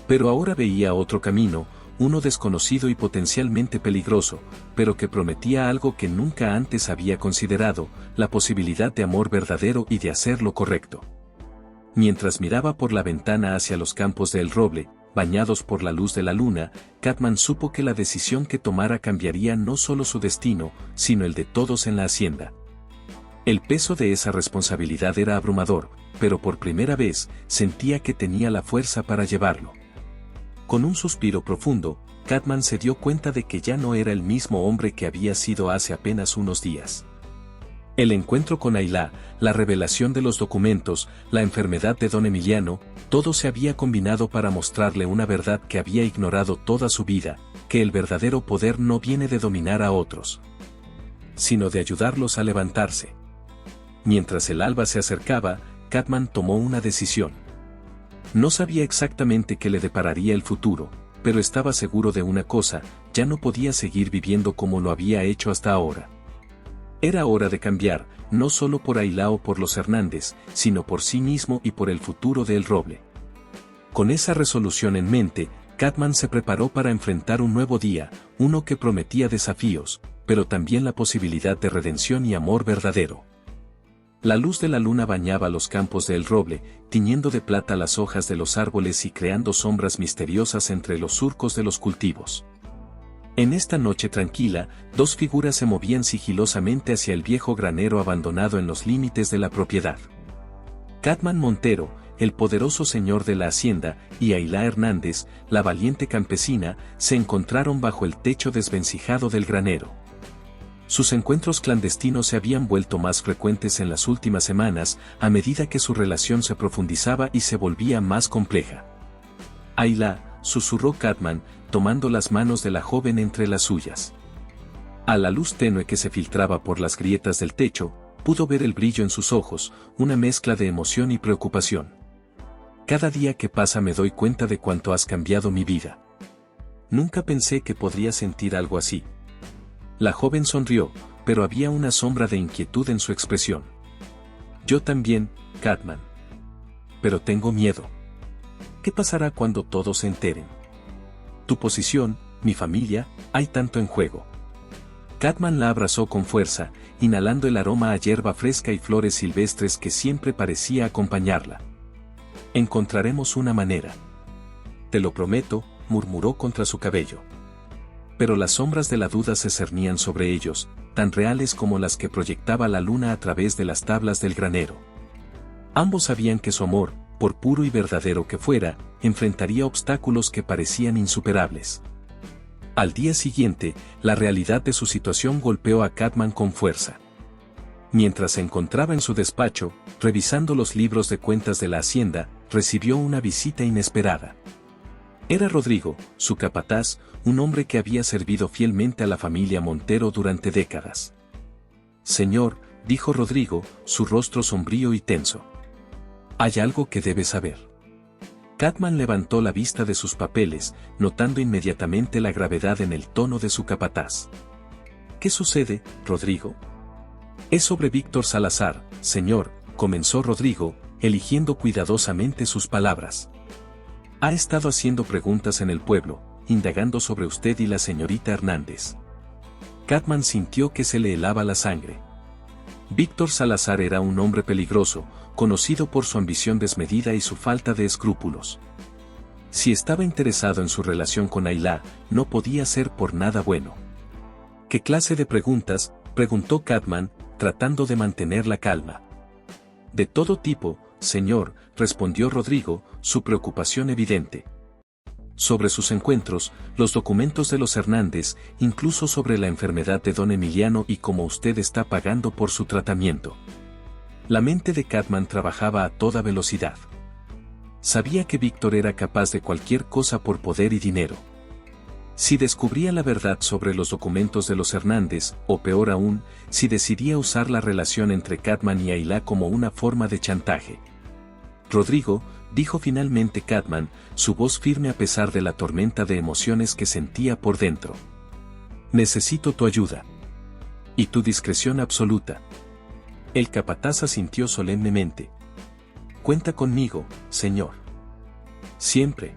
Pero ahora veía otro camino, uno desconocido y potencialmente peligroso, pero que prometía algo que nunca antes había considerado, la posibilidad de amor verdadero y de hacer lo correcto. Mientras miraba por la ventana hacia los campos del Roble, bañados por la luz de la luna, Catman supo que la decisión que tomara cambiaría no solo su destino, sino el de todos en la hacienda. El peso de esa responsabilidad era abrumador, pero por primera vez sentía que tenía la fuerza para llevarlo. Con un suspiro profundo, Catman se dio cuenta de que ya no era el mismo hombre que había sido hace apenas unos días. El encuentro con Ayla, la revelación de los documentos, la enfermedad de don Emiliano, todo se había combinado para mostrarle una verdad que había ignorado toda su vida, que el verdadero poder no viene de dominar a otros, sino de ayudarlos a levantarse. Mientras el alba se acercaba, Cartman tomó una decisión. No sabía exactamente qué le depararía el futuro, pero estaba seguro de una cosa: ya no podía seguir viviendo como lo había hecho hasta ahora. Era hora de cambiar, no solo por Ayla o por los Hernández, sino por sí mismo y por el futuro de El Roble. Con esa resolución en mente, Cartman se preparó para enfrentar un nuevo día, uno que prometía desafíos, pero también la posibilidad de redención y amor verdadero. La luz de la luna bañaba los campos de El Roble, tiñendo de plata las hojas de los árboles y creando sombras misteriosas entre los surcos de los cultivos. En esta noche tranquila, dos figuras se movían sigilosamente hacia el viejo granero abandonado en los límites de la propiedad. Cartman Montero, el poderoso señor de la hacienda, y Ayla Hernández, la valiente campesina, se encontraron bajo el techo desvencijado del granero. Sus encuentros clandestinos se habían vuelto más frecuentes en las últimas semanas, a medida que su relación se profundizaba y se volvía más compleja. Ayla, susurró Cartman, tomando las manos de la joven entre las suyas. A la luz tenue que se filtraba por las grietas del techo, pudo ver el brillo en sus ojos, una mezcla de emoción y preocupación. Cada día que pasa me doy cuenta de cuánto has cambiado mi vida. Nunca pensé que podría sentir algo así. La joven sonrió, pero había una sombra de inquietud en su expresión. Yo también, Cartman. Pero tengo miedo. ¿Qué pasará cuando todos se enteren? Tu posición, mi familia, hay tanto en juego. Cartman la abrazó con fuerza, inhalando el aroma a hierba fresca y flores silvestres que siempre parecía acompañarla. Encontraremos una manera. Te lo prometo, murmuró contra su cabello. Pero las sombras de la duda se cernían sobre ellos, tan reales como las que proyectaba la luna a través de las tablas del granero. Ambos sabían que su amor, por puro y verdadero que fuera, enfrentaría obstáculos que parecían insuperables. Al día siguiente, la realidad de su situación golpeó a Cartman con fuerza. Mientras se encontraba en su despacho, revisando los libros de cuentas de la hacienda, recibió una visita inesperada. Era Rodrigo, su capataz, un hombre que había servido fielmente a la familia Montero durante décadas. Señor, dijo Rodrigo, su rostro sombrío y tenso. Hay algo que debe saber. Cartman levantó la vista de sus papeles, notando inmediatamente la gravedad en el tono de su capataz. ¿Qué sucede, Rodrigo? Es sobre Víctor Salazar, señor, comenzó Rodrigo, eligiendo cuidadosamente sus palabras. Ha estado haciendo preguntas en el pueblo, indagando sobre usted y la señorita Hernández. Cartman sintió que se le helaba la sangre. Víctor Salazar era un hombre peligroso, conocido por su ambición desmedida y su falta de escrúpulos. Si estaba interesado en su relación con Ayla, no podía ser por nada bueno. ¿Qué clase de preguntas?, preguntó Cartman, tratando de mantener la calma. De todo tipo, señor, respondió Rodrigo, su preocupación evidente. Sobre sus encuentros, los documentos de los Hernández, incluso sobre la enfermedad de don Emiliano y cómo usted está pagando por su tratamiento. La mente de Cartman trabajaba a toda velocidad. Sabía que Víctor era capaz de cualquier cosa por poder y dinero. Si descubría la verdad sobre los documentos de los Hernández, o peor aún, si decidía usar la relación entre Cartman y Ayla como una forma de chantaje. Rodrigo, dijo finalmente Cartman, su voz firme a pesar de la tormenta de emociones que sentía por dentro. Necesito tu ayuda. Y tu discreción absoluta. El capataz asintió solemnemente. Cuenta conmigo, señor. Siempre.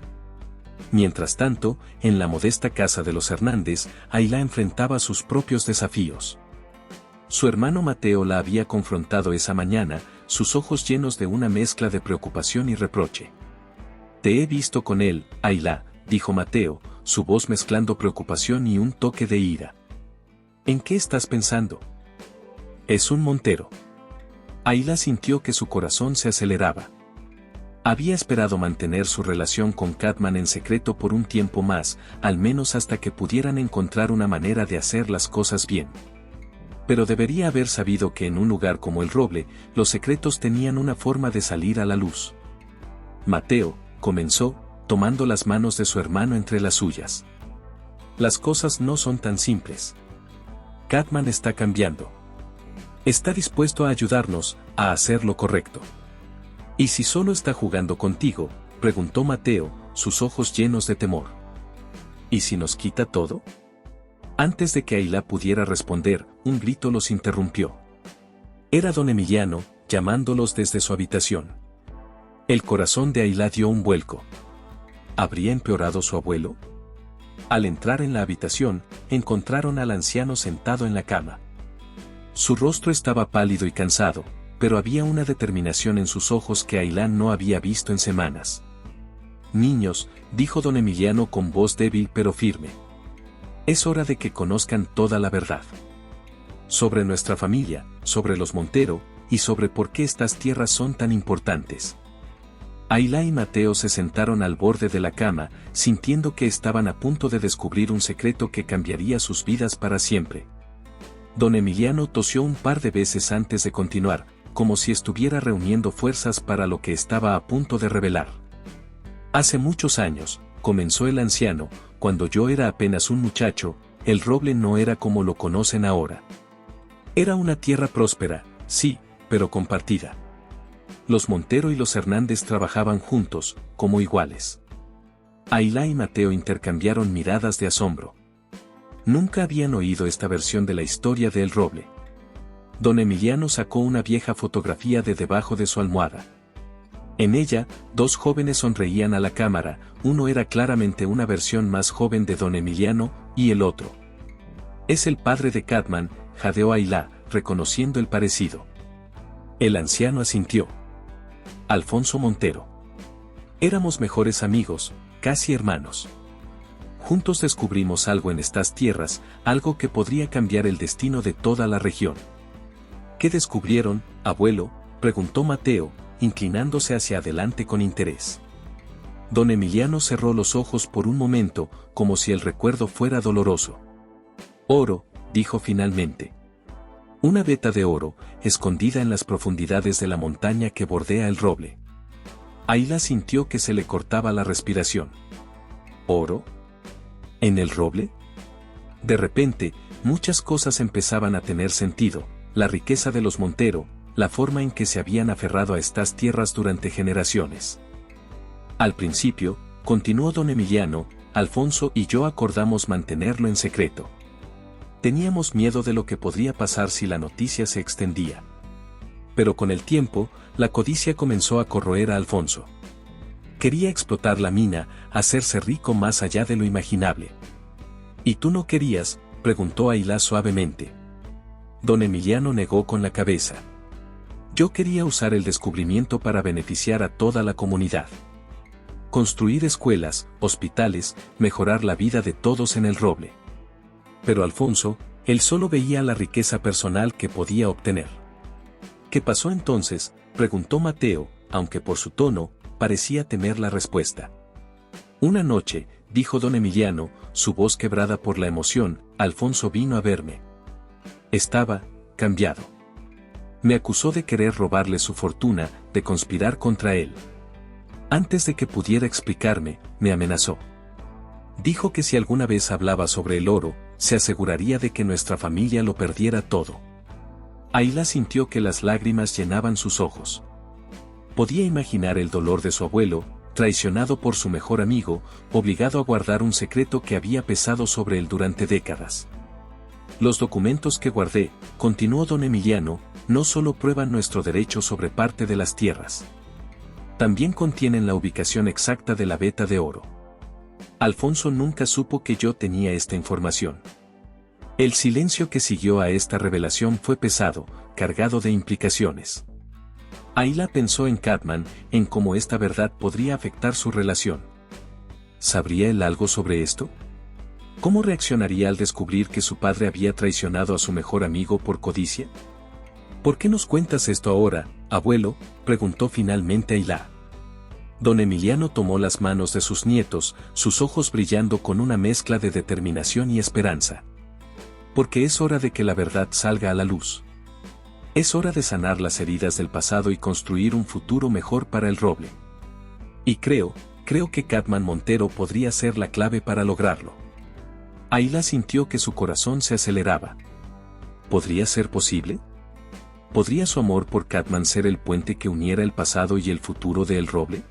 Mientras tanto, en la modesta casa de los Hernández, Ayla enfrentaba sus propios desafíos. Su hermano Mateo la había confrontado esa mañana, sus ojos llenos de una mezcla de preocupación y reproche. Te he visto con él, Ayla, dijo Mateo, su voz mezclando preocupación y un toque de ira. ¿En qué estás pensando? Es un Montero. Ayla sintió que su corazón se aceleraba. Había esperado mantener su relación con Cartman en secreto por un tiempo más, al menos hasta que pudieran encontrar una manera de hacer las cosas bien. pero debería haber sabido que en un lugar como el roble, los secretos tenían una forma de salir a la luz. Mateo, comenzó, tomando las manos de su hermano entre las suyas. Las cosas no son tan simples. Cartman está cambiando. Está dispuesto a ayudarnos a hacer lo correcto. ¿Y si solo está jugando contigo?, preguntó Mateo, sus ojos llenos de temor. ¿Y si nos quita todo? Antes de que Ayla pudiera responder, un grito los interrumpió. Era don Emiliano, llamándolos desde su habitación. El corazón de Ayla dio un vuelco. ¿Habría empeorado su abuelo? Al entrar en la habitación, encontraron al anciano sentado en la cama. Su rostro estaba pálido y cansado, pero había una determinación en sus ojos que Ayla no había visto en semanas. «Niños», dijo don Emiliano con voz débil pero firme. «Es hora de que conozcan toda la verdad. Sobre nuestra familia, sobre los Montero, y sobre por qué estas tierras son tan importantes». Ayla y Mateo se sentaron al borde de la cama, sintiendo que estaban a punto de descubrir un secreto que cambiaría sus vidas para siempre. Don Emiliano tosió un par de veces antes de continuar, como si estuviera reuniendo fuerzas para lo que estaba a punto de revelar. «Hace muchos años», comenzó el anciano, «cuando yo era apenas un muchacho, el roble no era como lo conocen ahora. Era una tierra próspera, sí, pero compartida. Los Montero y los Hernández trabajaban juntos, como iguales». Ayla y Mateo intercambiaron miradas de asombro. Nunca habían oído esta versión de la historia de El Roble. Don Emiliano sacó una vieja fotografía de debajo de su almohada. En ella, dos jóvenes sonreían a la cámara, uno era claramente una versión más joven de don Emiliano, y el otro. «Es el padre de Cartman», jadeó Ayla, reconociendo el parecido. El anciano asintió. «Alfonso Montero. Éramos mejores amigos, casi hermanos. Juntos descubrimos algo en estas tierras, algo que podría cambiar el destino de toda la región». «¿Qué descubrieron, abuelo?», preguntó Mateo, inclinándose hacia adelante con interés. Don Emiliano cerró los ojos por un momento, como si el recuerdo fuera doloroso. «Oro», dijo finalmente. «Una veta de oro, escondida en las profundidades de la montaña que bordea el roble». Ayla sintió que se le cortaba la respiración. «¿Oro? ¿En el roble?». De repente, muchas cosas empezaban a tener sentido: la riqueza de los Montero, la forma en que se habían aferrado a estas tierras durante generaciones. «Al principio», continuó don Emiliano, «Alfonso y yo acordamos mantenerlo en secreto. Teníamos miedo de lo que podría pasar si la noticia se extendía. Pero con el tiempo, la codicia comenzó a corroer a Alfonso. Quería explotar la mina, hacerse rico más allá de lo imaginable». «¿Y tú no querías?», preguntó Ayla suavemente. Don Emiliano negó con la cabeza. «Yo quería usar el descubrimiento para beneficiar a toda la comunidad. Construir escuelas, hospitales, mejorar la vida de todos en el roble». Pero Alfonso, él solo veía la riqueza personal que podía obtener. «¿Qué pasó entonces?», preguntó Mateo, aunque por su tono, parecía temer la respuesta. «Una noche», dijo don Emiliano, su voz quebrada por la emoción, «Alfonso vino a verme. Estaba cambiado. Me acusó de querer robarle su fortuna, de conspirar contra él. Antes de que pudiera explicarme, me amenazó. Dijo que si alguna vez hablaba sobre el oro, se aseguraría de que nuestra familia lo perdiera todo». Ayla sintió que las lágrimas llenaban sus ojos. Podía imaginar el dolor de su abuelo, traicionado por su mejor amigo, obligado a guardar un secreto que había pesado sobre él durante décadas. «Los documentos que guardé», continuó don Emiliano, «no solo prueban nuestro derecho sobre parte de las tierras. También contienen la ubicación exacta de la veta de oro. Alfonso nunca supo que yo tenía esta información». El silencio que siguió a esta revelación fue pesado, cargado de implicaciones. Ayla pensó en Cartman, en cómo esta verdad podría afectar su relación. ¿Sabría él algo sobre esto? ¿Cómo reaccionaría al descubrir que su padre había traicionado a su mejor amigo por codicia? «¿Por qué nos cuentas esto ahora, abuelo?», preguntó finalmente Ayla. Don Emiliano tomó las manos de sus nietos, sus ojos brillando con una mezcla de determinación y esperanza. Porque es hora de que la verdad salga a la luz. Es hora de sanar las heridas del pasado y construir un futuro mejor para el roble. Y creo que Catman Montero podría ser la clave para lograrlo. Ayla sintió que su corazón se aceleraba. ¿Podría ser posible? ¿Podría su amor por Catman ser el puente que uniera el pasado y el futuro de El Roble?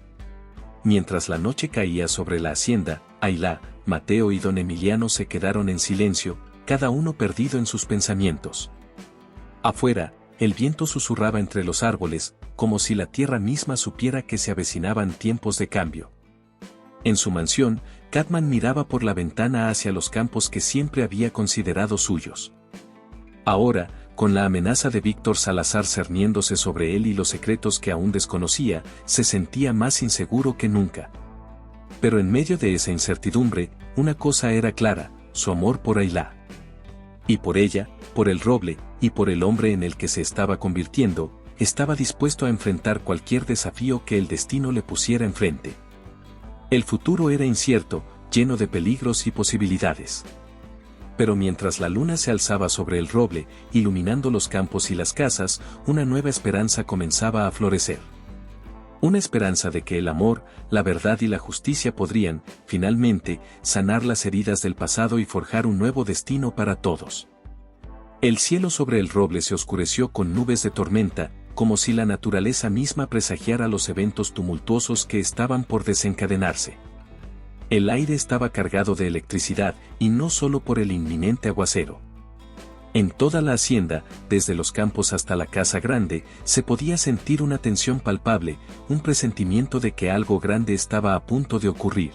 Mientras la noche caía sobre la hacienda, Ayla, Mateo y don Emiliano se quedaron en silencio, cada uno perdido en sus pensamientos. Afuera, el viento susurraba entre los árboles, como si la tierra misma supiera que se avecinaban tiempos de cambio. En su mansión, Catman miraba por la ventana hacia los campos que siempre había considerado suyos. Ahora, con la amenaza de Víctor Salazar cerniéndose sobre él y los secretos que aún desconocía, se sentía más inseguro que nunca. Pero en medio de esa incertidumbre, una cosa era clara, su amor por Ayla. Y por ella, por el roble, y por el hombre en el que se estaba convirtiendo, estaba dispuesto a enfrentar cualquier desafío que el destino le pusiera enfrente. El futuro era incierto, lleno de peligros y posibilidades. Pero mientras la luna se alzaba sobre el roble, iluminando los campos y las casas, una nueva esperanza comenzaba a florecer. Una esperanza de que el amor, la verdad y la justicia podrían, finalmente, sanar las heridas del pasado y forjar un nuevo destino para todos. El cielo sobre el roble se oscureció con nubes de tormenta, como si la naturaleza misma presagiara los eventos tumultuosos que estaban por desencadenarse. El aire estaba cargado de electricidad, y no solo por el inminente aguacero. En toda la hacienda, desde los campos hasta la casa grande, se podía sentir una tensión palpable, un presentimiento de que algo grande estaba a punto de ocurrir.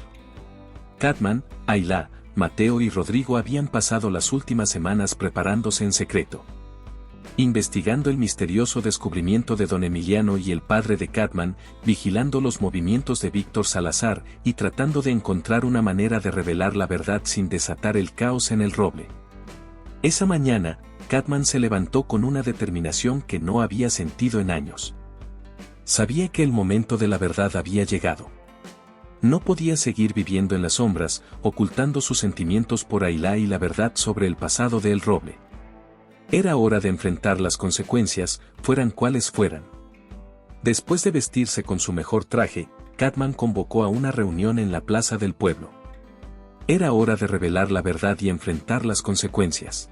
Catman, Ayla, Mateo y Rodrigo habían pasado las últimas semanas preparándose en secreto, investigando el misterioso descubrimiento de don Emiliano y el padre de Catman, vigilando los movimientos de Víctor Salazar y tratando de encontrar una manera de revelar la verdad sin desatar el caos en el roble. Esa mañana, Catman se levantó con una determinación que no había sentido en años. Sabía que el momento de la verdad había llegado. No podía seguir viviendo en las sombras, ocultando sus sentimientos por Ayla y la verdad sobre el pasado de El Roble. Era hora de enfrentar las consecuencias, fueran cuales fueran. Después de vestirse con su mejor traje, Catman convocó a una reunión en la plaza del pueblo. Era hora de revelar la verdad y enfrentar las consecuencias.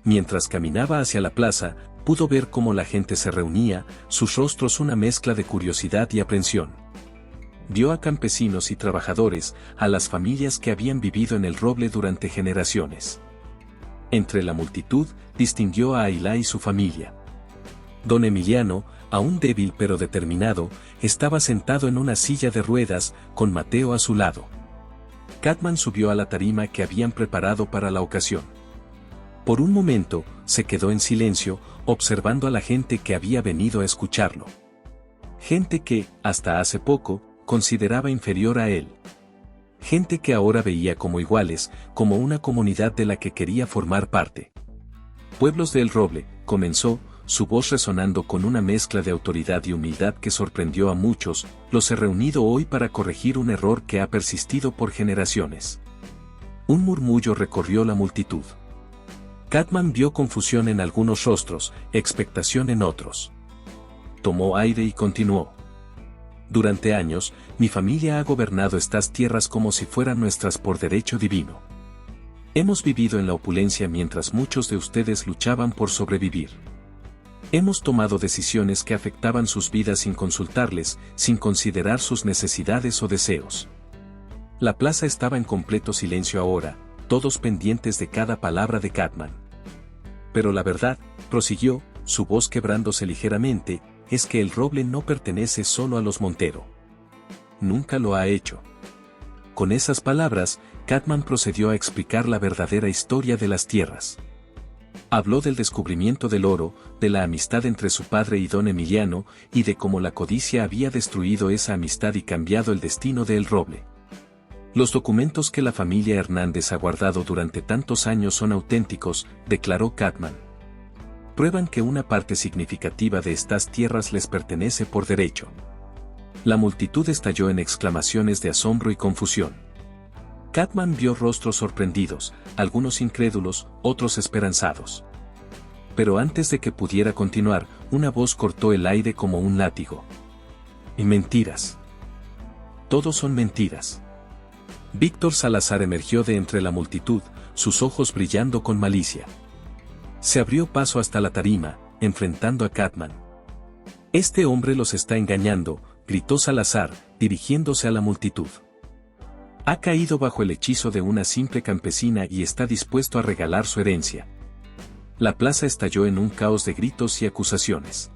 Mientras caminaba hacia la plaza, pudo ver cómo la gente se reunía, sus rostros una mezcla de curiosidad y aprensión. Vio a campesinos y trabajadores, a las familias que habían vivido en El Roble durante generaciones. Entre la multitud, distinguió a Ayla y su familia. Don Emiliano, aún débil pero determinado, estaba sentado en una silla de ruedas, con Mateo a su lado. Catman subió a la tarima que habían preparado para la ocasión. Por un momento, se quedó en silencio, observando a la gente que había venido a escucharlo. Gente que, hasta hace poco, consideraba inferior a él. Gente que ahora veía como iguales, como una comunidad de la que quería formar parte. Pueblos de El Roble, comenzó, su voz resonando con una mezcla de autoridad y humildad que sorprendió a muchos, los he reunido hoy para corregir un error que ha persistido por generaciones. Un murmullo recorrió la multitud. Catman vio confusión en algunos rostros, expectación en otros. Tomó aire y continuó. Durante años, mi familia ha gobernado estas tierras como si fueran nuestras por derecho divino. Hemos vivido en la opulencia mientras muchos de ustedes luchaban por sobrevivir. Hemos tomado decisiones que afectaban sus vidas sin consultarles, sin considerar sus necesidades o deseos. La plaza estaba en completo silencio ahora, todos pendientes de cada palabra de Catman. Pero la verdad, prosiguió, su voz quebrándose ligeramente, es que El Roble no pertenece solo a los Montero. Nunca lo ha hecho. Con esas palabras, Catman procedió a explicar la verdadera historia de las tierras. Habló del descubrimiento del oro, de la amistad entre su padre y don Emiliano, y de cómo la codicia había destruido esa amistad y cambiado el destino de El Roble. Los documentos que la familia Hernández ha guardado durante tantos años son auténticos, declaró Catman. Prueban que una parte significativa de estas tierras les pertenece por derecho. La multitud estalló en exclamaciones de asombro y confusión. Catman vio rostros sorprendidos, algunos incrédulos, otros esperanzados. Pero antes de que pudiera continuar, una voz cortó el aire como un látigo. Y mentiras. Todos son mentiras. Víctor Salazar emergió de entre la multitud, sus ojos brillando con malicia. Se abrió paso hasta la tarima, enfrentando a Catman. Este hombre los está engañando, gritó Salazar, dirigiéndose a la multitud. Ha caído bajo el hechizo de una simple campesina y está dispuesto a regalar su herencia. La plaza estalló en un caos de gritos y acusaciones.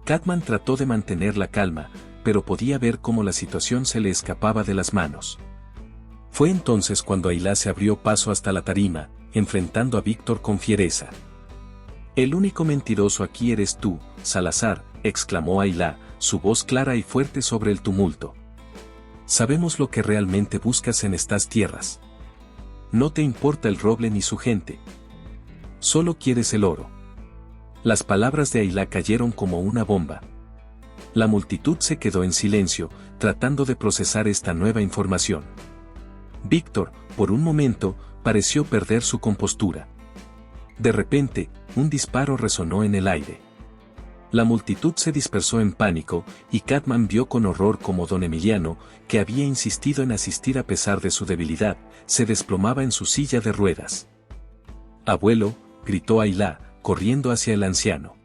Catman trató de mantener la calma, pero podía ver cómo la situación se le escapaba de las manos. Fue entonces cuando Ailá se abrió paso hasta la tarima, enfrentando a Víctor con fiereza. El único mentiroso aquí eres tú, Salazar, exclamó Ailá, su voz clara y fuerte sobre el tumulto. Sabemos lo que realmente buscas en estas tierras. No te importa el roble ni su gente. Solo quieres el oro. Las palabras de Ailá cayeron como una bomba. La multitud se quedó en silencio, tratando de procesar esta nueva información. Víctor, por un momento, pareció perder su compostura. De repente, un disparo resonó en el aire. La multitud se dispersó en pánico, y Catman vio con horror cómo don Emiliano, que había insistido en asistir a pesar de su debilidad, se desplomaba en su silla de ruedas. «Abuelo», gritó Ailá, corriendo hacia el anciano.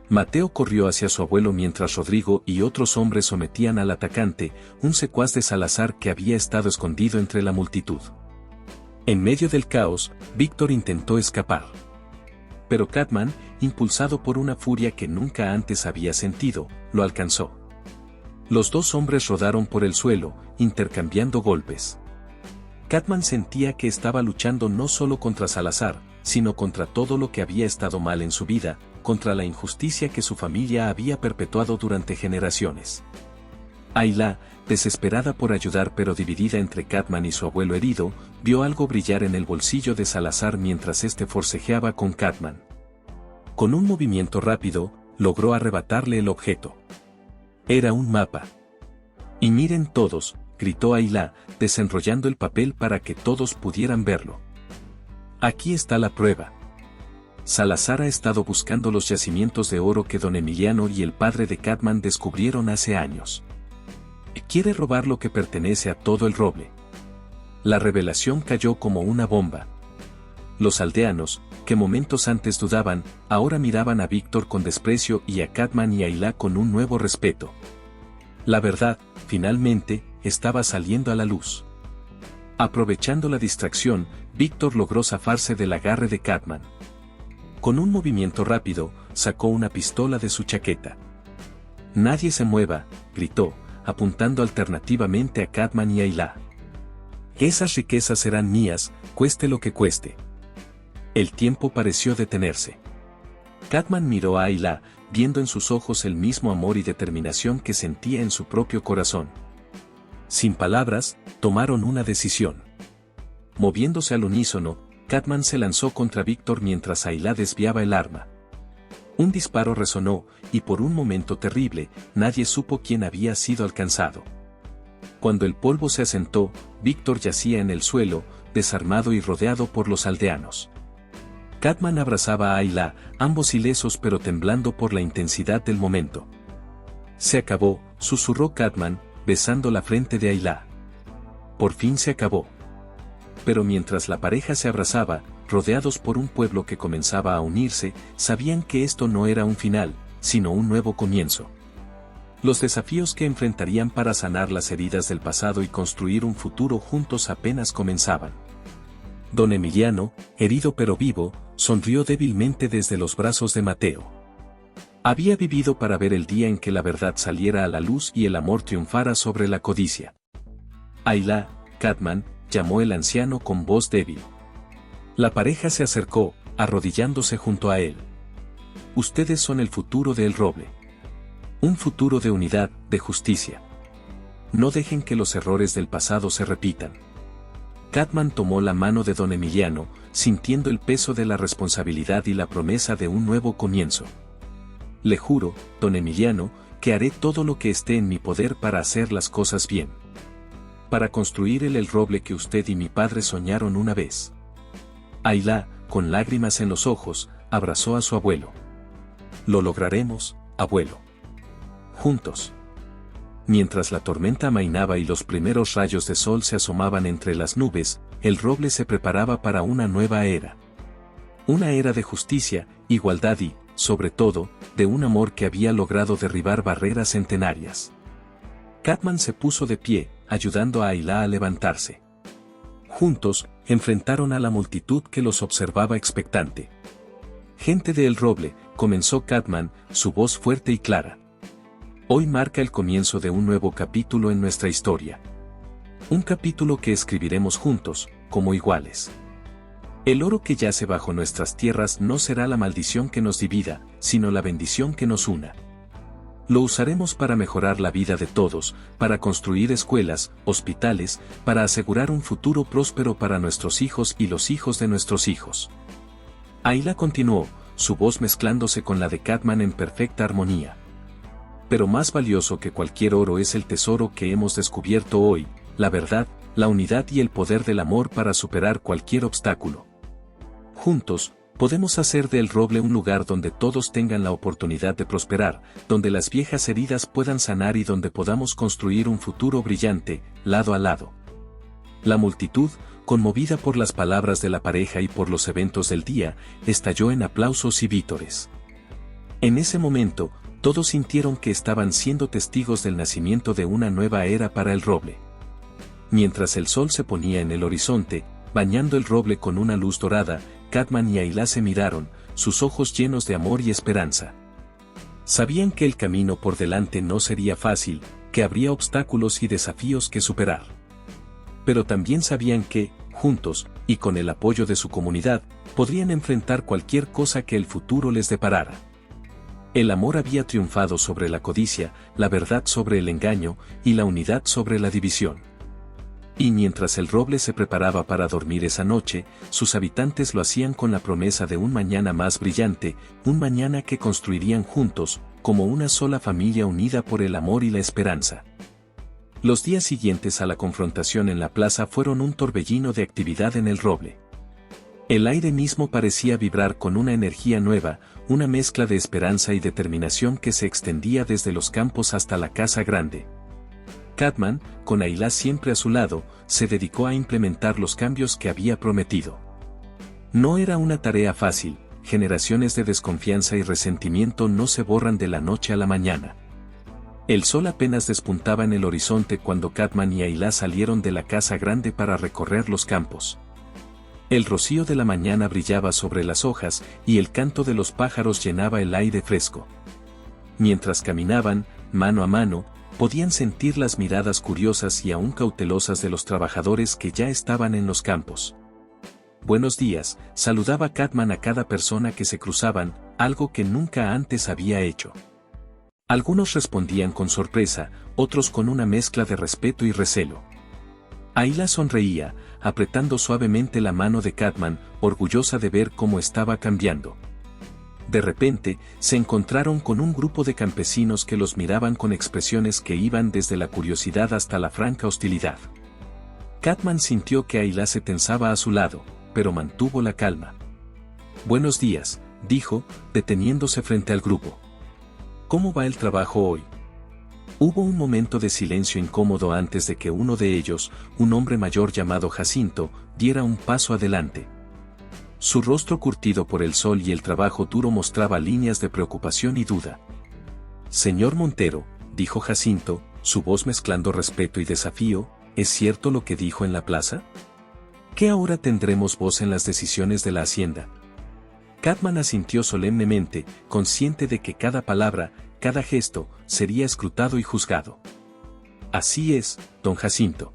Mateo corrió hacia su abuelo mientras Rodrigo y otros hombres sometían al atacante, un secuaz de Salazar que había estado escondido entre la multitud. En medio del caos, Víctor intentó escapar. Pero Catman, impulsado por una furia que nunca antes había sentido, lo alcanzó. Los dos hombres rodaron por el suelo, intercambiando golpes. Catman sentía que estaba luchando no solo contra Salazar, sino contra todo lo que había estado mal en su vida, contra la injusticia que su familia había perpetuado durante generaciones. Ailá, desesperada por ayudar pero dividida entre Catman y su abuelo herido, vio algo brillar en el bolsillo de Salazar mientras éste forcejeaba con Catman. Con un movimiento rápido, logró arrebatarle el objeto. Era un mapa. «Y miren todos», gritó Ailá, desenrollando el papel para que todos pudieran verlo. «Aquí está la prueba. Salazar ha estado buscando los yacimientos de oro que don Emiliano y el padre de Catman descubrieron hace años. Quiere robar lo que pertenece a todo el roble». La revelación cayó como una bomba. Los aldeanos, que momentos antes dudaban, ahora miraban a Víctor con desprecio y a Catman y Ailá con un nuevo respeto. La verdad, finalmente, estaba saliendo a la luz. Aprovechando la distracción, Víctor logró zafarse del agarre de Catman. Con un movimiento rápido, sacó una pistola de su chaqueta. «Nadie se mueva», gritó, apuntando alternativamente a Catman y Ailá. «Esas riquezas serán mías, cueste lo que cueste». El tiempo pareció detenerse. Catman miró a Ailá, viendo en sus ojos el mismo amor y determinación que sentía en su propio corazón. Sin palabras, tomaron una decisión. Moviéndose al unísono, Catman se lanzó contra Víctor mientras Ailá desviaba el arma. Un disparo resonó, y por un momento terrible, nadie supo quién había sido alcanzado. Cuando el polvo se asentó, Víctor yacía en el suelo, desarmado y rodeado por los aldeanos. Catman abrazaba a Ailá, ambos ilesos pero temblando por la intensidad del momento. «Se acabó», susurró Catman, besando la frente de Ailá. «Por fin se acabó». Pero mientras la pareja se abrazaba, rodeados por un pueblo que comenzaba a unirse, sabían que esto no era un final, sino un nuevo comienzo. Los desafíos que enfrentarían para sanar las heridas del pasado y construir un futuro juntos apenas comenzaban. Don Emiliano, herido pero vivo, sonrió débilmente desde los brazos de Mateo. Había vivido para ver el día en que la verdad saliera a la luz y el amor triunfara sobre la codicia. «Ailá, Catman», llamó el anciano con voz débil. La pareja se acercó, arrodillándose junto a él. «Ustedes son el futuro del roble. Un futuro de unidad, de justicia. No dejen que los errores del pasado se repitan». Catman tomó la mano de don Emiliano, sintiendo el peso de la responsabilidad y la promesa de un nuevo comienzo. «Le juro, don Emiliano, que haré todo lo que esté en mi poder para hacer las cosas bien». para construir el roble que usted y mi padre soñaron una vez. Ayla, con lágrimas en los ojos, abrazó a su abuelo. Lo lograremos, abuelo. Juntos. Mientras la tormenta amainaba y los primeros rayos de sol se asomaban entre las nubes, el roble se preparaba para una nueva era. Una era de justicia, igualdad y, sobre todo, de un amor que había logrado derribar barreras centenarias. Catman se puso de pie, ayudando a Ayla a levantarse. Juntos, enfrentaron a la multitud que los observaba expectante. Gente de El Roble, comenzó Catman, su voz fuerte y clara. Hoy marca el comienzo de un nuevo capítulo en nuestra historia. Un capítulo que escribiremos juntos, como iguales. El oro que yace bajo nuestras tierras no será la maldición que nos divida, sino la bendición que nos una. Lo usaremos para mejorar la vida de todos, para construir escuelas, hospitales, para asegurar un futuro próspero para nuestros hijos y los hijos de nuestros hijos. Ayla continuó, su voz mezclándose con la de Catman en perfecta armonía. Pero más valioso que cualquier oro es el tesoro que hemos descubierto hoy, la verdad, la unidad y el poder del amor para superar cualquier obstáculo. Juntos, podemos hacer de El Roble un lugar donde todos tengan la oportunidad de prosperar, donde las viejas heridas puedan sanar y donde podamos construir un futuro brillante, lado a lado. La multitud, conmovida por las palabras de la pareja y por los eventos del día, estalló en aplausos y vítores. En ese momento, todos sintieron que estaban siendo testigos del nacimiento de una nueva era para El Roble. Mientras el sol se ponía en el horizonte, bañando El Roble con una luz dorada, Catman y Ayla se miraron, sus ojos llenos de amor y esperanza. Sabían que el camino por delante no sería fácil, que habría obstáculos y desafíos que superar. Pero también sabían que, juntos, y con el apoyo de su comunidad, podrían enfrentar cualquier cosa que el futuro les deparara. El amor había triunfado sobre la codicia, la verdad sobre el engaño, y la unidad sobre la división. Y mientras El Roble se preparaba para dormir esa noche, sus habitantes lo hacían con la promesa de un mañana más brillante, un mañana que construirían juntos, como una sola familia unida por el amor y la esperanza. Los días siguientes a la confrontación en la plaza fueron un torbellino de actividad en El Roble. El aire mismo parecía vibrar con una energía nueva, una mezcla de esperanza y determinación que se extendía desde los campos hasta la casa grande. Catman, con Ayla siempre a su lado, se dedicó a implementar los cambios que había prometido. No era una tarea fácil, generaciones de desconfianza y resentimiento no se borran de la noche a la mañana. El sol apenas despuntaba en el horizonte cuando Catman y Ayla salieron de la casa grande para recorrer los campos. El rocío de la mañana brillaba sobre las hojas y el canto de los pájaros llenaba el aire fresco. Mientras caminaban, mano a mano, podían sentir las miradas curiosas y aún cautelosas de los trabajadores que ya estaban en los campos. Buenos días, saludaba Catman a cada persona que se cruzaban, algo que nunca antes había hecho. Algunos respondían con sorpresa, otros con una mezcla de respeto y recelo. Ayla sonreía, apretando suavemente la mano de Catman, orgullosa de ver cómo estaba cambiando. De repente, se encontraron con un grupo de campesinos que los miraban con expresiones que iban desde la curiosidad hasta la franca hostilidad. Catman sintió que Ayla se tensaba a su lado, pero mantuvo la calma. Buenos días, dijo, deteniéndose frente al grupo. ¿Cómo va el trabajo hoy? Hubo un momento de silencio incómodo antes de que uno de ellos, un hombre mayor llamado Jacinto, diera un paso adelante. Su rostro curtido por el sol y el trabajo duro mostraba líneas de preocupación y duda. Señor Montero, dijo Jacinto, su voz mezclando respeto y desafío, ¿es cierto lo que dijo en la plaza? ¿Que ahora tendremos voz en las decisiones de la hacienda? Catman asintió solemnemente, consciente de que cada palabra, cada gesto, sería escrutado y juzgado. Así es, don Jacinto.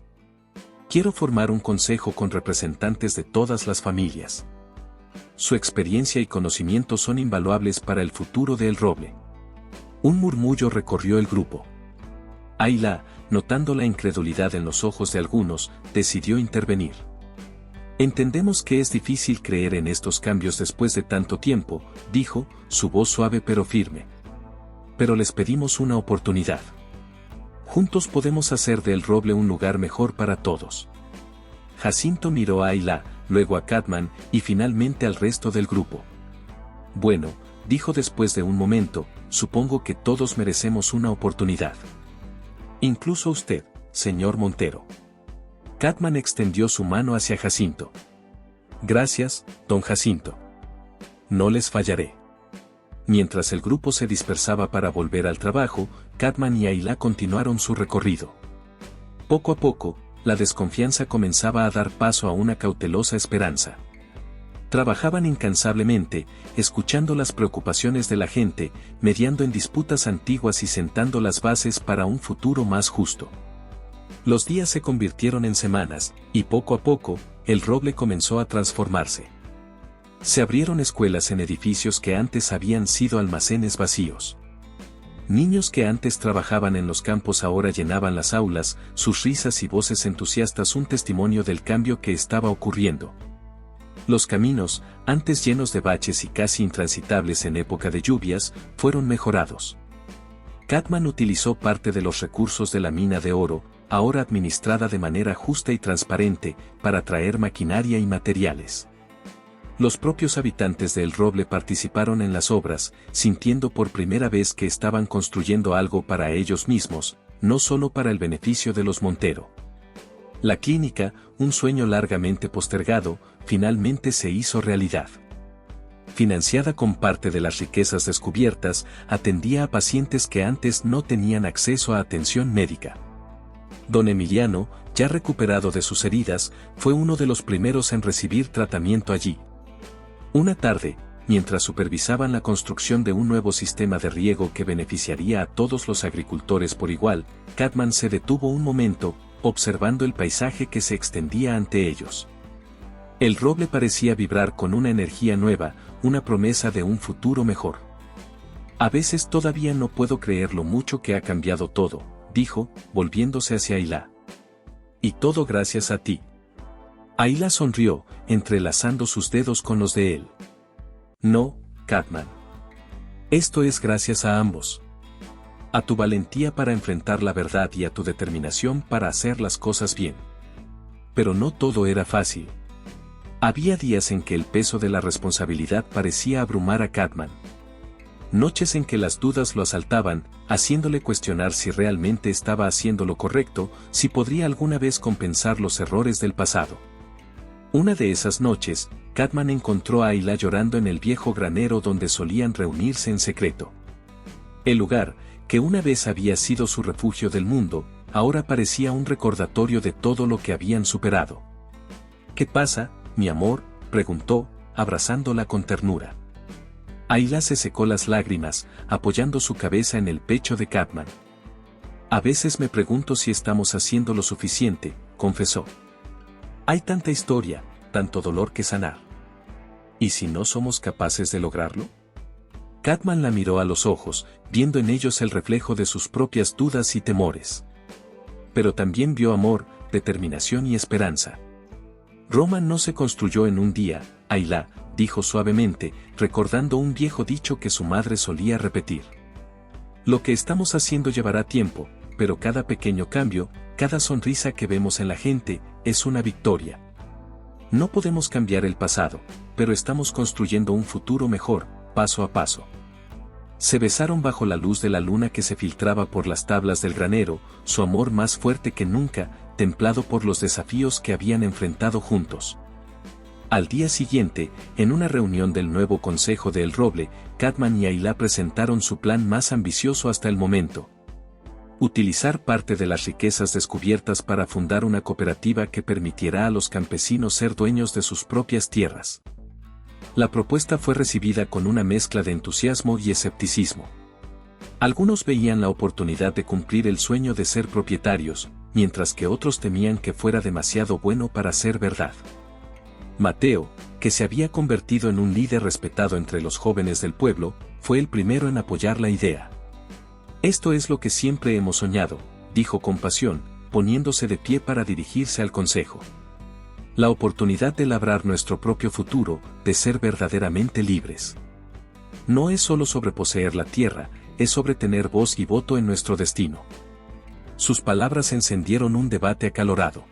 Quiero formar un consejo con representantes de todas las familias. Su experiencia y conocimiento son invaluables para el futuro de El Roble. Un murmullo recorrió el grupo. Ayla, notando la incredulidad en los ojos de algunos, decidió intervenir. Entendemos que es difícil creer en estos cambios después de tanto tiempo, dijo, su voz suave pero firme. Pero les pedimos una oportunidad. Juntos podemos hacer del roble un lugar mejor para todos. Jacinto miró a Ayla, luego a Catman y finalmente al resto del grupo. Bueno, dijo después de un momento, supongo que todos merecemos una oportunidad. Incluso usted, señor Montero. Catman extendió su mano hacia Jacinto. Gracias, don Jacinto. No les fallaré. Mientras el grupo se dispersaba para volver al trabajo, Catman y Ayla continuaron su recorrido. Poco a poco, la desconfianza comenzaba a dar paso a una cautelosa esperanza. Trabajaban incansablemente, escuchando las preocupaciones de la gente, mediando en disputas antiguas y sentando las bases para un futuro más justo. Los días se convirtieron en semanas, y poco a poco, el roble comenzó a transformarse. Se abrieron escuelas en edificios que antes habían sido almacenes vacíos. Niños que antes trabajaban en los campos ahora llenaban las aulas, sus risas y voces entusiastas un testimonio del cambio que estaba ocurriendo. Los caminos, antes llenos de baches y casi intransitables en época de lluvias, fueron mejorados. Catman utilizó parte de los recursos de la mina de oro, ahora administrada de manera justa y transparente, para traer maquinaria y materiales. Los propios habitantes de El Roble participaron en las obras, sintiendo por primera vez que estaban construyendo algo para ellos mismos, no solo para el beneficio de los Montero. La clínica, un sueño largamente postergado, finalmente se hizo realidad. Financiada con parte de las riquezas descubiertas, atendía a pacientes que antes no tenían acceso a atención médica. Don Emiliano, ya recuperado de sus heridas, fue uno de los primeros en recibir tratamiento allí. Una tarde, mientras supervisaban la construcción de un nuevo sistema de riego que beneficiaría a todos los agricultores por igual, Catman se detuvo un momento, observando el paisaje que se extendía ante ellos. El roble parecía vibrar con una energía nueva, una promesa de un futuro mejor. A veces todavía no puedo creer lo mucho que ha cambiado todo, dijo, volviéndose hacia Ayla. Y todo gracias a ti. Ayla sonrió, entrelazando sus dedos con los de él. No, Catman. Esto es gracias a ambos. A tu valentía para enfrentar la verdad y a tu determinación para hacer las cosas bien. Pero no todo era fácil. Había días en que el peso de la responsabilidad parecía abrumar a Catman. Noches en que las dudas lo asaltaban, haciéndole cuestionar si realmente estaba haciendo lo correcto, si podría alguna vez compensar los errores del pasado. Una de esas noches, Catman encontró a Ayla llorando en el viejo granero donde solían reunirse en secreto. El lugar, que una vez había sido su refugio del mundo, ahora parecía un recordatorio de todo lo que habían superado. ¿Qué pasa, mi amor?, preguntó, abrazándola con ternura. Ayla se secó las lágrimas, apoyando su cabeza en el pecho de Catman. A veces me pregunto si estamos haciendo lo suficiente, confesó. Hay tanta historia, tanto dolor que sanar. ¿Y si no somos capaces de lograrlo? Catman la miró a los ojos, viendo en ellos el reflejo de sus propias dudas y temores. Pero también vio amor, determinación y esperanza. Roma no se construyó en un día, Ayla, dijo suavemente, recordando un viejo dicho que su madre solía repetir. Lo que estamos haciendo llevará tiempo, pero cada pequeño cambio, cada sonrisa que vemos en la gente, es una victoria. No podemos cambiar el pasado, pero estamos construyendo un futuro mejor, paso a paso. Se besaron bajo la luz de la luna que se filtraba por las tablas del granero, su amor más fuerte que nunca, templado por los desafíos que habían enfrentado juntos. Al día siguiente, en una reunión del nuevo Consejo de El Roble, Catman y Ayla presentaron su plan más ambicioso hasta el momento. Utilizar parte de las riquezas descubiertas para fundar una cooperativa que permitiera a los campesinos ser dueños de sus propias tierras. La propuesta fue recibida con una mezcla de entusiasmo y escepticismo. Algunos veían la oportunidad de cumplir el sueño de ser propietarios, mientras que otros temían que fuera demasiado bueno para ser verdad. Mateo, que se había convertido en un líder respetado entre los jóvenes del pueblo, fue el primero en apoyar la idea. Esto es lo que siempre hemos soñado, dijo con pasión, poniéndose de pie para dirigirse al consejo. La oportunidad de labrar nuestro propio futuro, de ser verdaderamente libres. No es solo sobre poseer la tierra, es sobre tener voz y voto en nuestro destino. Sus palabras encendieron un debate acalorado.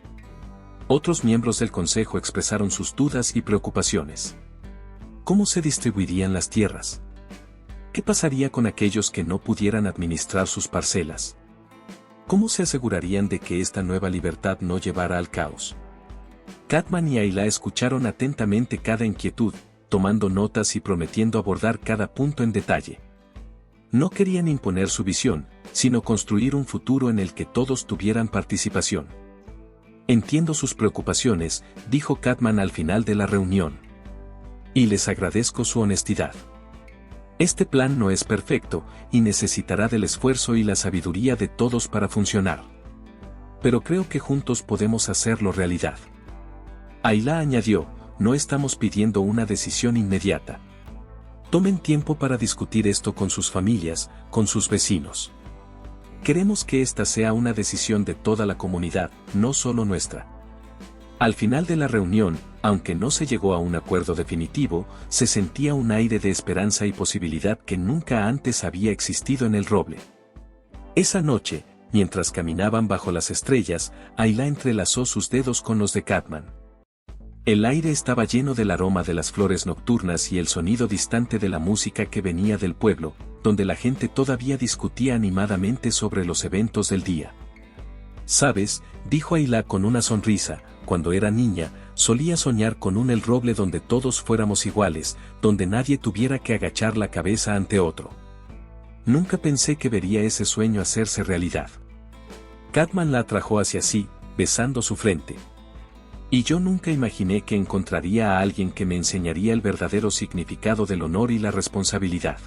Otros miembros del consejo expresaron sus dudas y preocupaciones. ¿Cómo se distribuirían las tierras? ¿Qué pasaría con aquellos que no pudieran administrar sus parcelas? ¿Cómo se asegurarían de que esta nueva libertad no llevara al caos? Catman y Ayla escucharon atentamente cada inquietud, tomando notas y prometiendo abordar cada punto en detalle. No querían imponer su visión, sino construir un futuro en el que todos tuvieran participación. Entiendo sus preocupaciones, dijo Catman al final de la reunión. Y les agradezco su honestidad. Este plan no es perfecto, y necesitará del esfuerzo y la sabiduría de todos para funcionar. Pero creo que juntos podemos hacerlo realidad. Ayla añadió, no estamos pidiendo una decisión inmediata. Tomen tiempo para discutir esto con sus familias, con sus vecinos. Queremos que esta sea una decisión de toda la comunidad, no solo nuestra. Al final de la reunión, aunque no se llegó a un acuerdo definitivo, se sentía un aire de esperanza y posibilidad que nunca antes había existido en el roble. Esa noche, mientras caminaban bajo las estrellas, Ayla entrelazó sus dedos con los de Catman. El aire estaba lleno del aroma de las flores nocturnas y el sonido distante de la música que venía del pueblo, donde la gente todavía discutía animadamente sobre los eventos del día. ¿Sabes?, dijo Ayla con una sonrisa, cuando era niña, solía soñar con un el roble donde todos fuéramos iguales, donde nadie tuviera que agachar la cabeza ante otro. Nunca pensé que vería ese sueño hacerse realidad. Catman la atrajo hacia sí, besando su frente. Y yo nunca imaginé que encontraría a alguien que me enseñaría el verdadero significado del honor y la responsabilidad.